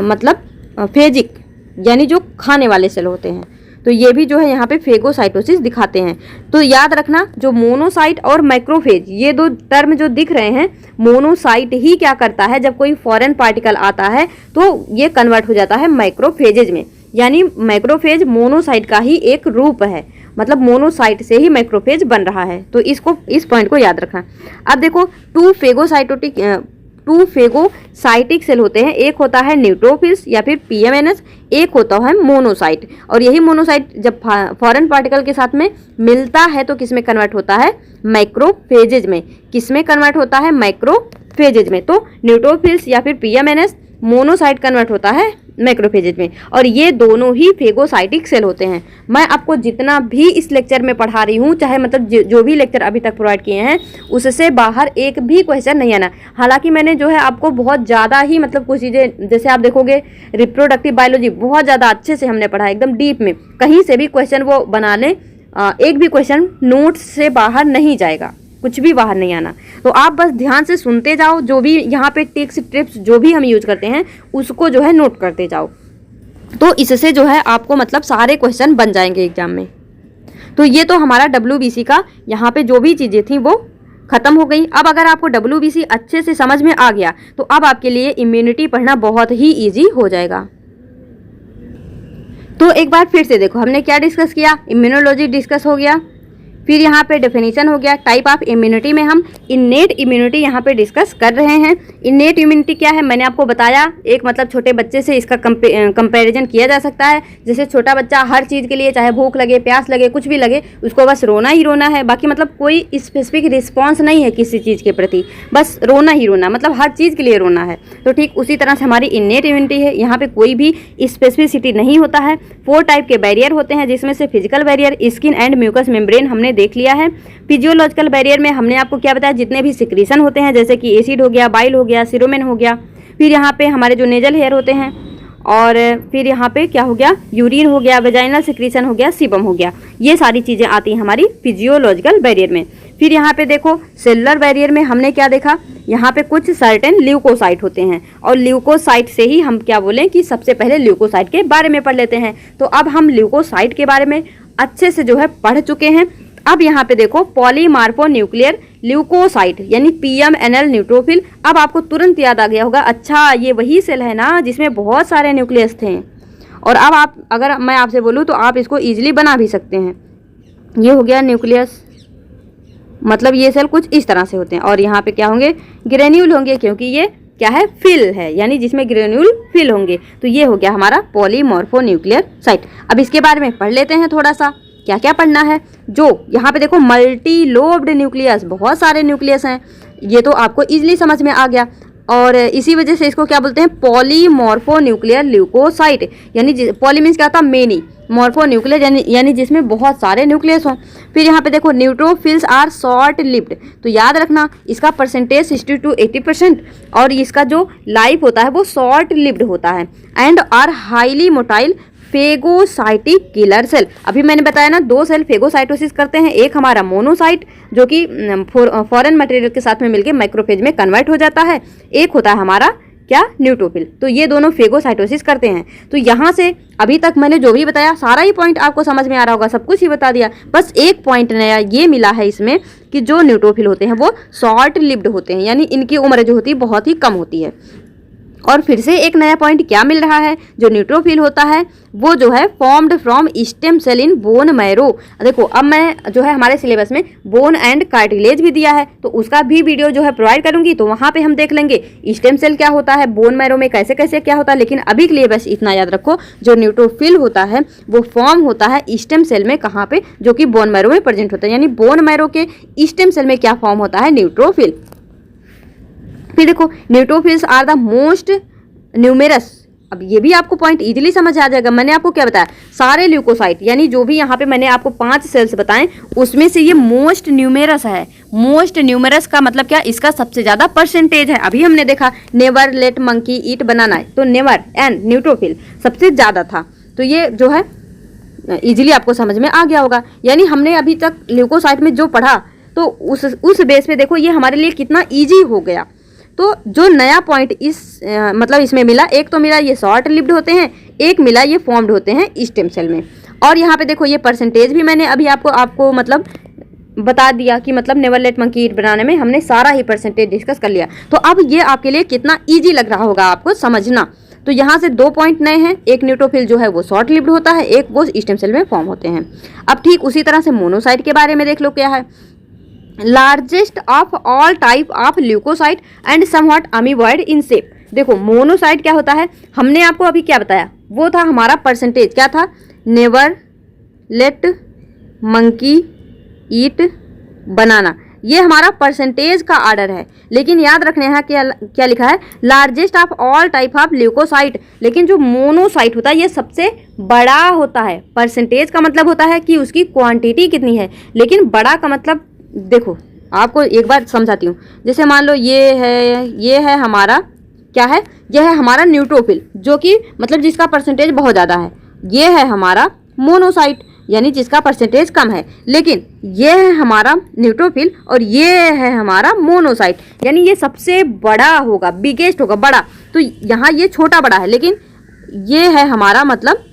मतलब फेजिक, यानी जो खाने वाले सेल होते हैं। तो ये भी जो है यहाँ पे फेगोसाइटोसिस दिखाते हैं। तो याद रखना, जो मोनोसाइट और माइक्रोफेज ये दो टर्म जो दिख रहे हैं, मोनोसाइट ही क्या करता है? जब कोई फॉरेन पार्टिकल आता है तो ये कन्वर्ट हो जाता है माइक्रोफेजेज में, यानी माइक्रोफेज मोनोसाइट का ही एक रूप है, मतलब मोनोसाइट से ही माइक्रोफेज बन रहा है। तो इस पॉइंट को याद रखना। अब देखो, टू फेगोसाइटिक सेल होते हैं। एक होता है न्यूट्रोफिल्स या फिर पीएमएनएस, एक होता है मोनोसाइट। और यही मोनोसाइट जब फॉरेन पार्टिकल के साथ में मिलता है तो किस में कन्वर्ट होता है? माइक्रोफेजेज में। किस में कन्वर्ट होता है? माइक्रोफेजेज में। तो न्यूट्रोफिल्स या फिर पीएमएनएस, मोनोसाइट कन्वर्ट होता है मैक्रोफेजेज में, और ये दोनों ही फेगोसाइटिक सेल होते हैं। मैं आपको जितना भी इस लेक्चर में पढ़ा रही हूँ, चाहे मतलब जो भी लेक्चर अभी तक प्रोवाइड किए हैं, उससे बाहर एक भी क्वेश्चन नहीं आना। हालांकि मैंने जो है आपको बहुत ज़्यादा ही मतलब कुछ चीज़ें, जैसे आप देखोगे रिप्रोडक्टिव बायोलॉजी बहुत ज़्यादा अच्छे से हमने पढ़ा है, एकदम डीप में, कहीं से भी क्वेश्चन वो बना लें, एक भी क्वेश्चन नोट्स से बाहर नहीं जाएगा, कुछ भी बाहर नहीं आना। तो आप बस ध्यान से सुनते जाओ, जो भी यहाँ पे टिप्स ट्रिप्स जो भी हम यूज करते हैं उसको जो है नोट करते जाओ। तो इससे जो है आपको मतलब सारे क्वेश्चन बन जाएंगे एग्जाम में। तो ये तो हमारा WBC का यहाँ पे जो भी चीज़ें थी वो खत्म हो गई। अब अगर आपको WBC अच्छे से समझ में आ गया तो अब आपके लिए इम्यूनिटी पढ़ना बहुत ही ईजी हो जाएगा। तो एक बार फिर से देखो, हमने क्या डिस्कस किया, इम्यूनोलॉजी डिस्कस हो गया, फिर यहाँ पे डेफिनेशन हो गया। टाइप ऑफ इम्यूनिटी में हम इन्नेट इम्यूनिटी यहाँ पे डिस्कस कर रहे हैं। इन्नेट इम्यूनिटी क्या है, मैंने आपको बताया, एक मतलब छोटे बच्चे से इसका कंपैरिजन किया जा सकता है। जैसे छोटा बच्चा हर चीज़ के लिए, चाहे भूख लगे, प्यास लगे, कुछ भी लगे, उसको बस रोना ही रोना है, बाकी मतलब कोई स्पेसिफिक रिस्पॉन्स नहीं है किसी चीज़ के प्रति, बस रोना ही रोना, मतलब हर चीज़ के लिए रोना है। तो ठीक उसी तरह से हमारी इन्नेट इम्यूनिटी है, यहाँ पे कोई भी स्पेसिफिसिटी नहीं होता है। 4 टाइप के बैरियर होते हैं, जिसमें से physical barrier, skin and mucus membrane हमने देख लिया है। फिजियोलॉजिकल बैरियर में हमने आपको क्या बताया, जितने भी सिक्रीशन होते हैं, जैसे कि एसिड हो गया, बाइल हो गया, सीरोमेन हो गया, फिर यहाँ पे हमारे जो नेजल हेयर होते हैं, और फिर यहाँ पे क्या हो गया, यूरिन हो गया, वेजाइनल सिक्रीशन हो गया, सीबम हो गया, ये सारी चीज़ें आती हैं हमारी फिजियोलॉजिकल बैरियर में। फिर यहाँ पे देखो सेलुलर बैरियर में हमने क्या देखा, यहाँ पे कुछ सर्टेन ल्यूकोसाइट होते हैं, और ल्यूकोसाइट से ही हम क्या बोलें कि सबसे पहले ल्यूकोसाइट के बारे में पढ़ लेते हैं। तो अब हम ल्यूकोसाइट के बारे में अच्छे से जो है पढ़ चुके हैं। अब यहाँ पे देखो पॉलीमार्फोन्यूक्लियर ल्यूकोसाइट यानी PMNL न्यूट्रोफिल। अब आपको तुरंत याद आ गया होगा, अच्छा ये वही सेल है ना जिसमें बहुत सारे न्यूक्लियस थे। और अब आप, अगर मैं आपसे बोलूँ तो आप इसको ईजिली बना भी सकते हैं। ये हो गया न्यूक्लियस, मतलब ये सेल कुछ इस तरह से होते हैं, और यहाँ पे क्या होंगे, ग्रेन्यूल होंगे, क्योंकि ये क्या है, फिल है, यानी जिसमें ग्रेन्यूल फिल होंगे। तो ये हो गया हमारा पॉलीमॉर्फोन्यूक्लियर साइट। अब इसके बारे में पढ़ लेते हैं थोड़ा सा, क्या क्या पढ़ना है। जो यहाँ पे देखो मल्टी लोब्ड न्यूक्लियस, बहुत सारे न्यूक्लियस हैं, ये तो आपको इजीली समझ में आ गया, और इसी वजह से इसको क्या बोलते हैं, पॉलीमॉर्फोन्यूक्लियर ल्यूकोसाइट। यानी पॉली मीन्स क्या था, मेनी, मॉर्फोन्यूक्लियर यानी जिसमें बहुत सारे न्यूक्लियस हों। फिर यहाँ पे देखो न्यूट्रोफिल्स आर शॉर्ट लिव्ड, तो याद रखना इसका परसेंटेज 60 to 80%, और इसका जो लाइफ होता है वो शॉर्ट लिव्ड होता है। And are highly motile phagocytic killer cell. अभी मैंने बताया ना, 2 सेल फेगोसाइटोसिस करते हैं, एक हमारा मोनोसाइट जो कि फॉरेन मटेरियल के साथ में मिलकर माइक्रोफेज में कन्वर्ट हो जाता है, एक होता है हमारा क्या, न्यूट्रोफिल। तो ये दोनों फेगोसाइटोसिस करते हैं। तो यहाँ से अभी तक मैंने जो भी बताया सारा ही पॉइंट आपको समझ में आ रहा होगा, सब कुछ ही बता दिया। बस एक पॉइंट नया ये मिला है इसमें कि जो न्यूट्रोफिल होते हैं वो शॉर्ट लिव्ड होते हैं, यानी इनकी उम्र जो होती है बहुत ही कम होती है। और फिर से एक नया पॉइंट क्या मिल रहा है, जो न्यूट्रोफिल होता है वो जो है formed from stem cell in bone marrow. देखो अब मैं जो है हमारे सिलेबस में बोन एंड कार्टिलेज भी दिया है, तो उसका भी वीडियो जो है प्रोवाइड करूंगी, तो वहाँ पे हम देख लेंगे स्टेम सेल क्या होता है, बोन मैरो में कैसे कैसे क्या होता है। लेकिन अभी के लिए बस इतना याद रखो, जो न्यूट्रोफिल होता है वो फॉर्म होता है स्टेम सेल में, कहाँ पे, जो कि बोन मैरो में प्रेजेंट होता है, यानी बोन मैरो के स्टेम सेल में क्या फॉर्म होता है, न्यूट्रोफिल। फिर देखो neutrophils are the most numerous. अब ये भी आपको पॉइंट इजीली समझ आ जाएगा। मैंने आपको क्या बताया, सारे ल्यूकोसाइट, यानी जो भी यहाँ पे मैंने आपको 5 सेल्स बताएं उसमें से ये मोस्ट न्यूमेरस है। मोस्ट न्यूमेरस का मतलब क्या, इसका सबसे ज्यादा परसेंटेज है। अभी हमने देखा नेवर लेट मंकी ईट बनाना है, तो नेवर एंड न्यूट्रोफिल सबसे ज्यादा था। तो ये जो है इजीली आपको समझ में आ गया होगा। यानी हमने अभी तक ल्यूकोसाइट में जो पढ़ा, तो उस बेस पे देखो ये हमारे लिए कितना ईजी हो गया। तो जो नया पॉइंट मतलब इसमें मिला, एक तो मिला ये शॉर्ट लिव्ड होते हैं, एक मिला ये फॉर्म्ड होते हैं स्टेम सेल में। और यहाँ पे देखो ये परसेंटेज भी मैंने अभी आपको मतलब बता दिया कि मतलब नेवर लेट मंकी ईट बनाने में हमने सारा ही परसेंटेज डिस्कस कर लिया। तो अब ये आपके लिए कितना ईजी लग रहा होगा आपको समझना। तो यहाँ से 2 पॉइंट नए हैं, एक न्यूट्रोफिल जो है वो शॉर्ट लिव्ड होता है, एक वो स्टेम सेल में फॉर्म होते हैं। अब ठीक उसी तरह से मोनोसाइट के बारे में देख लो क्या है। Largest of all type of leucocyte and somewhat amoeboid in shape. देखो मोनोसाइट क्या होता है, हमने आपको अभी क्या बताया, वो था हमारा परसेंटेज, क्या था, नेवर लेट मंकी ईट बनाना, ये हमारा परसेंटेज का आर्डर है। लेकिन याद रखने हैं क्या लिखा है, largest of all type of leucocyte. लेकिन जो मोनोसाइट होता है ये सबसे बड़ा होता है। परसेंटेज का मतलब होता है कि उसकी क्वांटिटी कितनी है, लेकिन बड़ा का मतलब, देखो आपको एक बार समझाती हूँ। जैसे मान लो ये है हमारा क्या है, यह है हमारा न्यूट्रोफिल जो कि मतलब जिसका परसेंटेज बहुत ज़्यादा है। ये है हमारा मोनोसाइट यानी जिसका परसेंटेज कम है। लेकिन ये है हमारा न्यूट्रोफिल और ये है हमारा मोनोसाइट, यानी ये सबसे बड़ा होगा, बिगेस्ट होगा, बड़ा। तो यहाँ ये छोटा बड़ा है, लेकिन ये है हमारा मतलब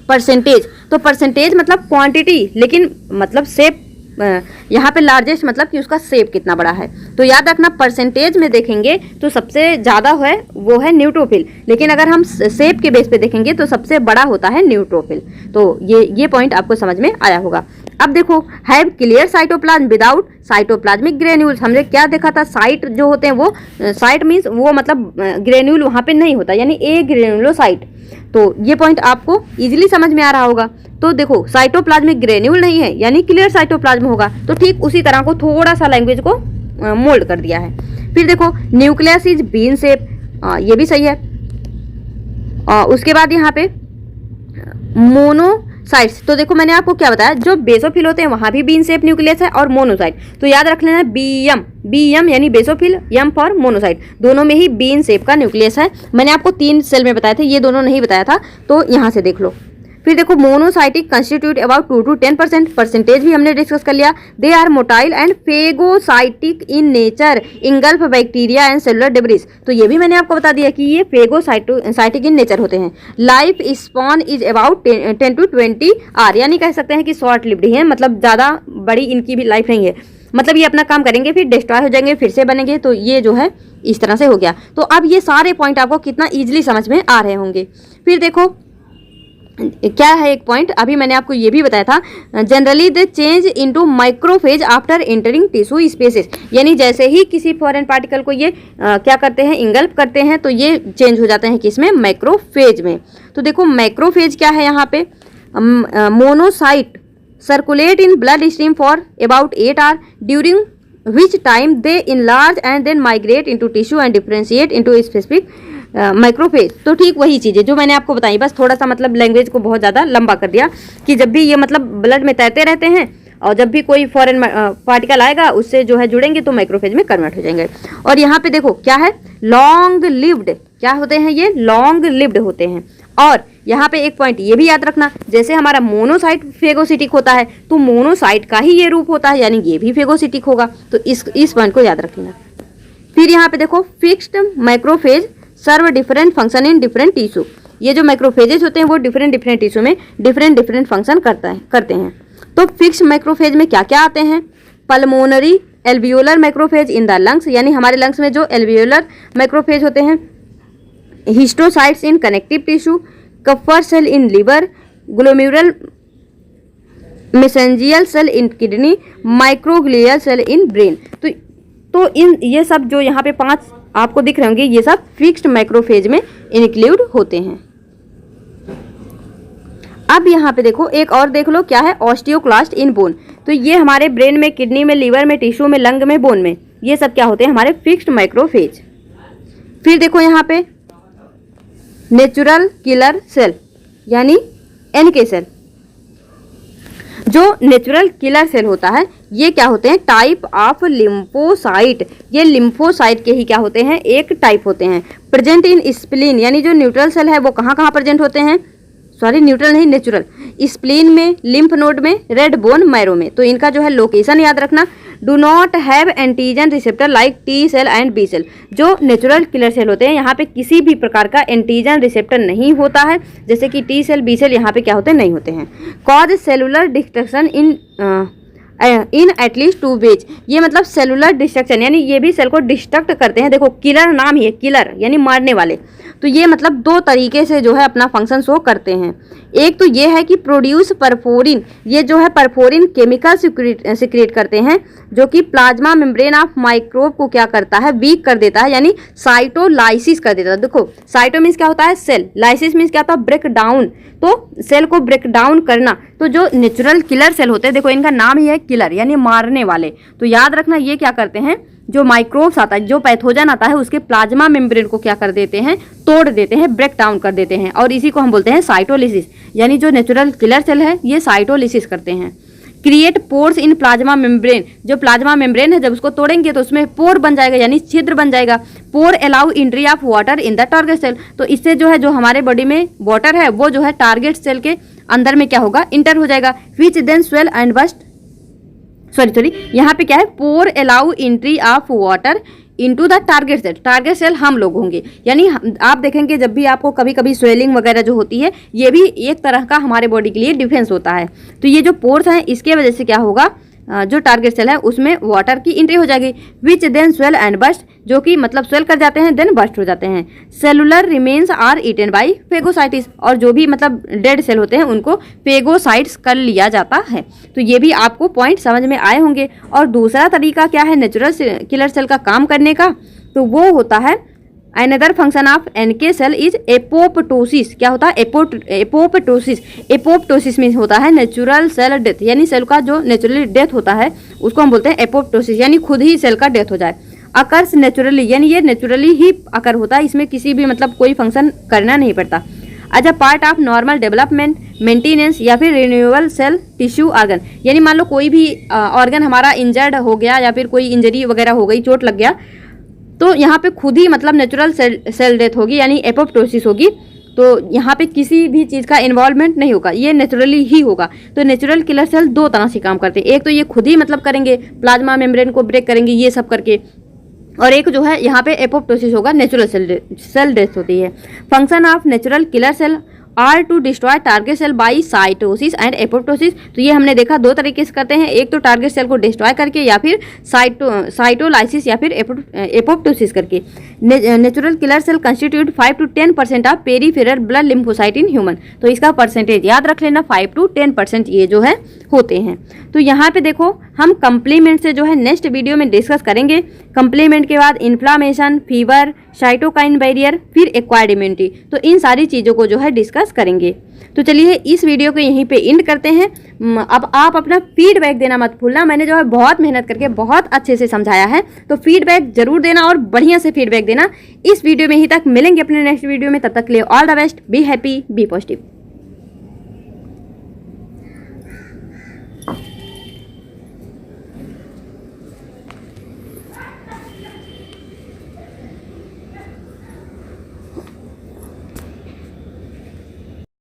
परसेंटेज। तो परसेंटेज मतलब क्वांटिटी, लेकिन मतलब शेप यहाँ पे लार्जेस्ट मतलब कि उसका शेप कितना बड़ा है। तो याद रखना परसेंटेज में देखेंगे तो सबसे ज़्यादा है वो है न्यूट्रोफिल, लेकिन अगर हम शेप के बेस पे देखेंगे तो सबसे बड़ा होता है न्यूट्रोफिल। तो ये पॉइंट आपको समझ में आया होगा। अब देखो, have clear cytoplasm without cytoplasmic granules. हमने क्या देखा था, साइट जो होते हैं वो साइट मीन्स वो मतलब ग्रेन्यूल वहाँ पे नहीं होता, यानी ए ग्रेन्यूलोसाइट। तो ये पॉइंट आपको इजीली समझ में आ रहा होगा। तो देखो, साइटोप्लाज्मिक ग्रेन्यूल नहीं है यानी क्लियर साइटोप्लाज्म होगा। तो ठीक उसी तरह को थोड़ा सा लैंग्वेज को मोल्ड कर दिया है। फिर देखो, न्यूक्लियस इज बीन शेप, ये भी सही है। उसके बाद यहाँ पे मोनोसाइट्स, तो देखो मैंने आपको क्या बताया, जो बेसोफिल होते हैं वहाँ भी बीन शेप न्यूक्लियस है और मोनोसाइट। तो याद रख लेना बीएम यानी बेसोफिल, एम फॉर मोनोसाइट, दोनों में ही बीन शेप का न्यूक्लियस है। मैंने आपको 3 सेल में बताए थे, ये दोनों नहीं बताया था, तो यहाँ से देख लो। फिर देखो, monocytic constitute about 2 to 10%, percentage भी हमने डिस्कस कर लिया। They are motile and phagocytic in nature, engulf bacteria and cellular debris. तो ये भी मैंने आपको बता दिया कि ये फेगोसाइटिक इन नेचर होते हैं। Life span is about 10 to 20 hour, यानी कह सकते हैं कि शॉर्ट लिव्ड ही है, मतलब ज़्यादा बड़ी इनकी भी लाइफ नहीं है। मतलब ये अपना काम करेंगे फिर डिस्ट्रॉय हो जाएंगे, फिर से बनेंगे। तो ये जो है इस तरह से हो गया। तो अब ये सारे पॉइंट आपको कितना ईजिली समझ में आ रहे होंगे। फिर देखो क्या है एक पॉइंट, अभी मैंने आपको ये भी बताया था, generally they change into macrophage after entering tissue spaces, यानी जैसे ही किसी फॉरेन पार्टिकल को ये क्या करते हैं, इंगल्फ करते हैं, तो ये चेंज हो जाते हैं किसमें, माइक्रोफेज में। तो देखो माइक्रोफेज क्या है यहाँ पे, monocyte circulate in blood stream for about 8 hour during which time they enlarge and then migrate into tissue and differentiate into a specific macrophage. तो ठीक वही चीज़ें जो मैंने आपको बताई, बस थोड़ा सा मतलब लैंग्वेज को बहुत ज़्यादा लंबा कर दिया कि जब भी ये मतलब ब्लड में तैरते रहते हैं और जब भी कोई फॉरेन पार्टिकल आएगा उससे जो है जुड़ेंगे तो माइक्रोफेज में कन्वर्ट हो जाएंगे। और यहाँ पे देखो क्या है, लॉन्ग लिव्ड, क्या होते हैं ये, लॉन्ग लिव्ड होते हैं। और यहाँ पे एक पॉइंट ये भी याद रखना, जैसे हमारा मोनोसाइट फेगोसिटिक होता है तो मोनोसाइट का ही ये रूप होता है, यानी ये भी फेगोसिटिक होगा। तो इस पॉइंट को याद रखना। फिर यहाँ पे देखो, fixed macrophage serve different function in different tissue. ये जो माइक्रोफेजेस होते हैं वो डिफरेंट टिश्यू में डिफरेंट फंक्शन करते हैं। तो फिक्स्ड माइक्रोफेज में क्या क्या आते हैं, pulmonary alveolar macrophage in the lungs, यानी हमारे लंग्स में जो एल्वियोलर माइक्रोफेज होते हैं, histiocytes in connective tissue, Kupffer cell in liver, glomerular mesangial cell in kidney, microglial cell in brain. तो इन ये सब जो यहाँ पे 5 आपको दिख रहे होंगे, ये सब फिक्स्ड माइक्रोफेज में इंक्लूड होते हैं। अब यहाँ पे देखो एक और देख लो, क्या है, ऑस्टियोक्लास्ट इन बोन। तो ये हमारे ब्रेन में, किडनी में, लीवर में, टिश्यू में, लंग में, बोन में, ये सब क्या होते हैं, हमारे फिक्स्ड माइक्रोफेज। फिर देखो यहाँ पे नेचुरल किलर सेल यानी एनके सेल। जो नेचुरल किलर सेल होता है ये क्या होते हैं, टाइप ऑफ लिम्फोसाइट। ये लिम्फोसाइट के ही क्या होते हैं, एक टाइप होते हैं। प्रेजेंट इन स्प्लीन, यानी जो न्यूट्रल सेल है वो कहाँ कहाँ प्रेजेंट होते हैं, सॉरी न्यूट्रल नहीं नेचुरल, स्प्लीन में, लिम्फ नोड में, रेड बोन मैरो में। तो इनका जो है लोकेशन याद रखना। Do not have antigen receptor like T cell and B cell. जो नेचुरल किलर सेल होते हैं यहाँ पे किसी भी प्रकार का एंटीजन रिसेप्टर नहीं होता है, जैसे कि टी सेल, बी सेल यहाँ पे क्या होते हैं, नहीं होते हैं। Cause cellular destruction in at least 2 ways. ये मतलब सेलुलर डिस्ट्रक्शन यानी ये भी सेल को डिस्ट्रक्ट करते हैं। देखो किलर नाम ही है, किलर यानी मारने वाले। तो ये मतलब 2 तरीके से जो है अपना फंक्शन शो करते हैं। एक तो ये है कि प्रोड्यूस परफोरिन, ये जो है परफोरिन केमिकल सिक्रेट करते हैं जो कि प्लाज्मा मेम्ब्रेन ऑफ माइक्रोब को क्या करता है, वीक कर देता है, यानी साइटोलाइसिस कर देता है। देखो साइटो मीन्स क्या होता है, सेल, लाइसिस मीन्स क्या होता है, ब्रेक डाउन। तो सेल को ब्रेक डाउन करना। तो जो नेचुरल किलर सेल होते हैं, देखो इनका नाम ही है किलर यानी मारने वाले। तो याद रखना ये क्या करते हैं, जो माइक्रोब्स आता है, जो पैथोजन आता है, उसके प्लाज्मा मेम्ब्रेन को क्या कर देते हैं, तोड़ देते हैं, ब्रेक डाउन कर देते हैं। और इसी को हम बोलते हैं साइटोलिसिस, यानी जो नेचुरल किलर सेल है ये साइटोलिसिस करते हैं। Create pores in plasma membrane, जो प्लाज्मा मेम्ब्रेन है जब उसको तोड़ेंगे तो उसमें पोर बन जाएगा यानी छिद्र बन जाएगा। Pore allow entry of water in the target cell. तो इससे जो है जो हमारे बॉडी में वाटर है वो जो है टारगेट सेल के अंदर में क्या होगा, इंटर हो जाएगा। Which then swell and burst, sorry यहाँ पे क्या है, pore allow entry of water into the target cell. Target cell हम लोग होंगे, यानी आप देखेंगे जब भी आपको कभी कभी स्वेलिंग वगैरह जो होती है ये भी एक तरह का हमारे बॉडी के लिए डिफेंस होता है। तो ये जो पोर्स हैं इसके वजह से क्या होगा, जो टारगेट सेल है उसमें वाटर की एंट्री हो जाएगी, which then swell and burst, जो कि मतलब स्वेल कर जाते हैं देन बस्ट हो जाते हैं। Cellular remains are eaten by phagocytes, और जो भी मतलब डेड सेल होते हैं उनको फेगोसाइट्स कर लिया जाता है। तो ये भी आपको पॉइंट समझ में आए होंगे। और दूसरा तरीका क्या है नेचुरल किलर सेल का काम करने का, तो वो होता है another function of NK cell is apoptosis. क्या होता है? एपोप्टोसिस। एपोप्टोसिस में होता है नेचुरल सेल डेथ, यानी सेल का जो नेचुरली डेथ होता है उसको हम बोलते हैं एपोप्टोसिस, यानी खुद ही सेल का डेथ हो जाए। अकर्स नेचुरली, यानी ये नेचुरली ही अकर होता है, इसमें किसी भी मतलब कोई फंक्शन करना नहीं पड़ता। As a part of normal development, maintenance या फिर रिन्यूअल सेल टिश्यू ऑर्गन, यानी मान लो कोई भी ऑर्गन हमारा इंजर्ड हो गया या फिर कोई इंजरी वगैरह हो गई, चोट लग गया, तो यहाँ पे खुद ही मतलब नेचुरल सेल डेथ होगी, यानी एपोप्टोसिस होगी। तो यहाँ पे किसी भी चीज़ का इन्वॉल्वमेंट नहीं होगा, ये नेचुरली ही होगा। तो नेचुरल किलर सेल दो तरह से काम करते हैं, एक तो ये खुद ही मतलब करेंगे, प्लाज्मा मेम्ब्रेन को ब्रेक करेंगे ये सब करके, और एक जो है यहाँ पे एपोप्टोसिस होगा, नेचुरल सेल डेथ होती है। Function of natural killer cell are to destroy target cell by cytosis and apoptosis. तो ये हमने देखा दो तरीके से करते हैं, एक तो टारगेट सेल को डिस्ट्रॉय करके या फिर साइटोलाइसिस या फिर एपोप्टोसिस करके। Natural killer cell constitute 5 to 10% of peripheral blood lymphocyte in human. तो इसका परसेंटेज याद रख लेना, 5 to 10% ये जो है होते हैं। तो यहाँ पे देखो हम कंप्लीमेंट से जो है नेक्स्ट वीडियो में डिस्कस करेंगे। कंप्लीमेंट के बाद इन्फ्लामेशन, फीवर, साइटोकाइन बैरियर, फिर एक्वायर्ड इम्यूनिटी, तो इन सारी चीज़ों को जो है डिस्कस करेंगे। तो चलिए इस वीडियो को यहीं पे एंड करते हैं। अब आप अपना फीडबैक देना मत भूलना, मैंने जो है बहुत मेहनत करके बहुत अच्छे से समझाया है, तो फीडबैक जरूर देना और बढ़िया से फीडबैक देना। इस वीडियो में ही तक मिलेंगे अपने नेक्स्ट वीडियो में, तब तक के लिए all the best, be happy, be positive.